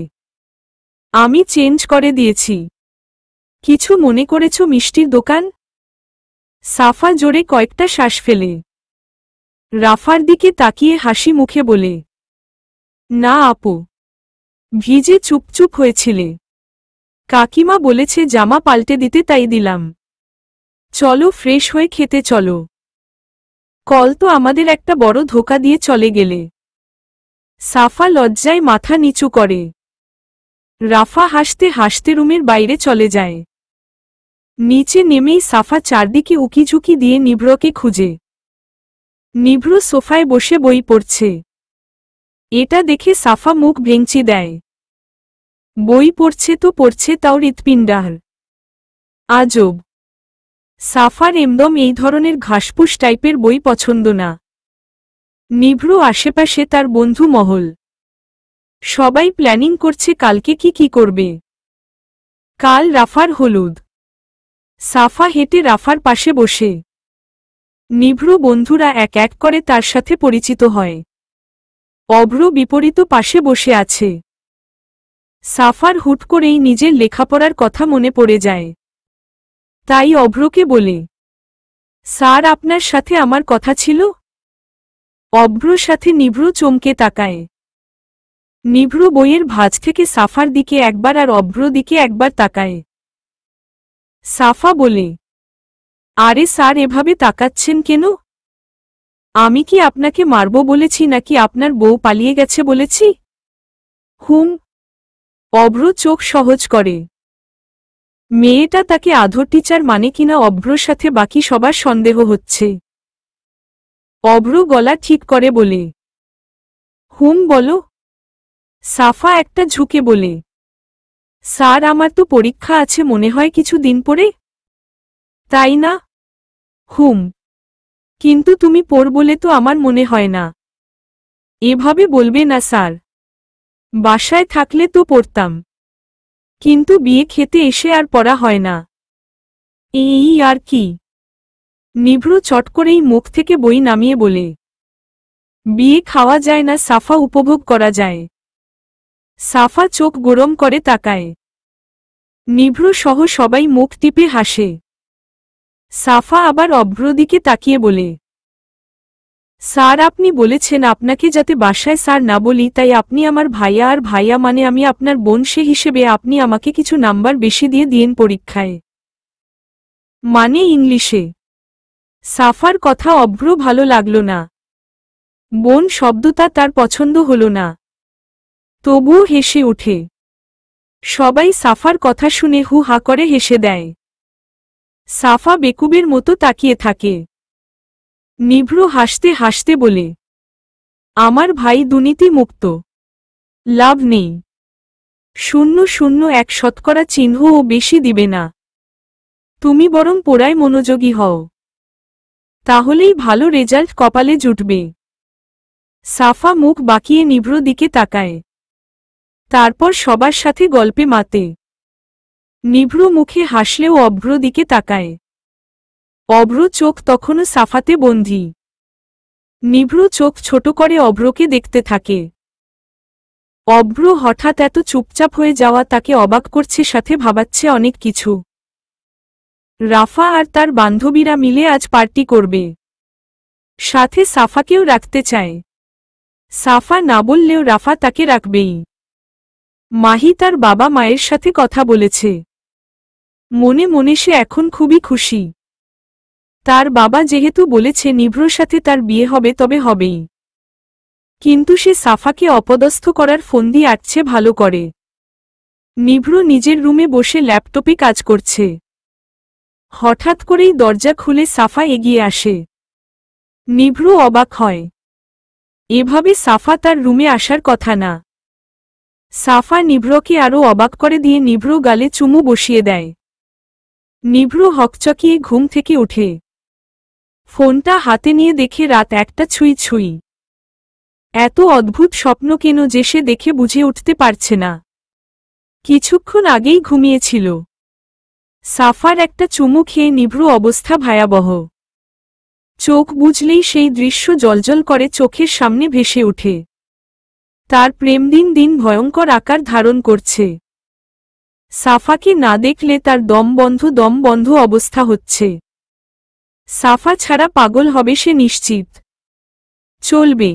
আমি চেঞ্জ করে দিয়েছি। কিছু মনে করেছ মিষ্টির দোকান? সাফা জোরে কয়েকটা শ্বাস ফেলে রাফার দিকে তাকিয়ে হাসি মুখে বলে, না আপু, ভিজে চুপচুপ হয়েছিলে। কাকিমা বলেছে জামা পাল্টে দিতে, তাই দিলাম। চলো ফ্রেশ হয়ে খেতে চলো। কল তো আমাদের একটা বড় ধোকা দিয়ে চলে গেলে। সাফা লজ্জায় মাথা নিচু করে। রাফা হাসতে হাসতে রুমের বাইরে চলে যায়। নিচে নেমেই সাফা চারদিকে উকিঝুঁকি দিয়ে নিভ্রকে খুঁজে। নিভ্র সোফায় বসে বই পড়ছে। এটা দেখে সাফা মুখ ভেঙচি দেয়। বই পড়ছে তো পড়ছে, তাও হৃৎপিণ্ডার। আজব। সাফার একদম এই ধরনের ঘাসপুস টাইপের বই পছন্দ না। নিভ্র আশেপাশে তার বন্ধু মহল। সবাই প্ল্যানিং করছে কালকে কি করবে। কাল রাফার হলুদ। সাফা হেঁটে রাফার পাশে বসে। নিভ্র বন্ধুরা এক এক করে তার সাথে পরিচিত হয়। অভ্র বিপরীত পাশে বসে আছে। সাফার হুট করেই নিজের লেখাপড়ার কথা মনে পড়ে যায়। তাই অভ্রকে বলে, স্যার আপনার সাথে আমার কথা ছিল। অভ্রর সাথে নিভ্র চমকে তাকায়। নিভ্র বইয়ের ভাঁজ থেকে সাফার দিকে একবার আর অভ্র দিকে একবার তাকায়। সাফা বলে, আরে স্যার এভাবে তাকাচ্ছেন কেন? আমি কি আপনাকে মারব বলেছি নাকি আপনার বউ পালিয়ে গেছে বলেছি? হুম। অভ্র চোখ সহজ করে। মেয়েটা তাকে আধো টিচার মানে কিনা অভ্রর সাথে বাকি সবার সন্দেহ হচ্ছে। অভ্র গলা ঠিক করে বলে, হুম বলো। সাফা একটা ঝুঁকে বলে, স্যার আমার তো পরীক্ষা আছে মনে হয় কিছু দিন পরে। তাই না? হুম। কিন্তু তুমি পড় বলে তো আমার মনে হয় না। এভাবে বলবে না স্যার। বাসায় থাকলে তো পড়তাম, কিন্তু বিয়ে খেতে এসে আর পড়া হয় না। এই আর কি। নিভ্র চট করেই মুখ থেকে বই নামিয়ে বলে, বিয়ে খাওয়া যায় না, সাফা উপভোগ করা যায়। সাফা চোখ গরম করে তাকায়। নিভ্র সহ সবাই মুখ টিপে হাসে। সাফা আবার অভ্র দিকে তাকিয়ে বলে, স্যার আপনি বলেছেন আপনাকে যাতে বাসায় স্যার না বলি, তাই আপনি আমার ভাইয়া, আর ভাইয়া মানে আমি আপনার বোন, সে হিসেবে আপনি আমাকে কিছু নাম্বার বেশি দিয়ে দিয়েন পরীক্ষায়। মানে ইংলিশে। সাফার কথা অভ্র ভালো লাগল না। বোন শব্দটা তার পছন্দ হল না। তবুও হেসে ওঠে। সবাই সাফার কথা শুনে হু হা করে হেসে দেয়। সাফা বেকুবের মতো তাকিয়ে থাকে। নিভ্র হাসতে হাসতে বলে, আমার ভাই দুর্নীতি মুক্ত। লাভ নেই। 001 শতকরা চিহ্নও বেশি দিবে না। তুমি বরং পড়ায় মনোযোগী হও, তাহলেই ভালো রেজাল্ট কপালে জুটবে। সাফা মুখ বাঁকিয়ে নিভ্র দিকে তাকায়। তারপর সবার সাথে গল্পে মাতে। নিভ্র মুখে হাসলেও অভ্র দিকে তাকায়। অভ্র চোখ তখনও সাফাতে বন্দী। নিভ্র চোখ ছোট করে অভ্রকে দেখতে থাকে। অভ্র হঠাৎ এত চুপচাপ হয়ে যাওয়া তাকে অবাক করছে, সাথে ভাবাচ্ছে অনেক কিছু। রাফা আর তার বান্ধবীরা মিলে আজ পার্টি করবে। সাথে সাফাকেও রাখতে চায়। সাফা না বললেও রাফা তাকে রাখবেই। মাহি তার বাবা মায়ের সাথে কথা বলেছে। মনে মনে সে এখন খুবই খুশি। তার বাবা যেহেতু বলেছে নিভ্রর সাথে তার বিয়ে হবে, তবে হবেই। কিন্তু সে সাফাকে অপদস্থ করার ফন্দি আটছে ভালো করে। নিভ্র নিজের রুমে বসে ল্যাপটপে কাজ করছে। হঠাৎ করেই দরজা খুলে সাফা এগিয়ে আসে। নিভ্র অবাক হয়। এভাবে সাফা তার রুমে আসার কথা না। সাফা নিভ্রকে আরও অবাক করে দিয়ে নিভ্র গালে চুমু বসিয়ে দেয়। নিভ্র হকচকিয়ে ঘুম থেকে ওঠে। ফোনটা হাতে নিয়ে দেখে রাত 1টা ছুঁই ছুঁই। এত অদ্ভুত স্বপ্ন কেন যে সে দেখে বুঝে উঠতে পারছে না। কিছুক্ষণ আগেই ঘুমিয়েছিল। সাফার একটা চুমু খেয়ে নিভ্র অবস্থা ভয়াবহ। চোখ বুঝলেই সেই দৃশ্য জ্বলজ্বল করে চোখের সামনে ভেসে ওঠে। তার প্রেম দিন দিন ভয়ঙ্কর আকার ধারণ করছে। সাফাকে না দেখলে তার দম বন্ধ অবস্থা হচ্ছে। সাফা ছাড়া পাগল হবে সে নিশ্চিত। চলবে।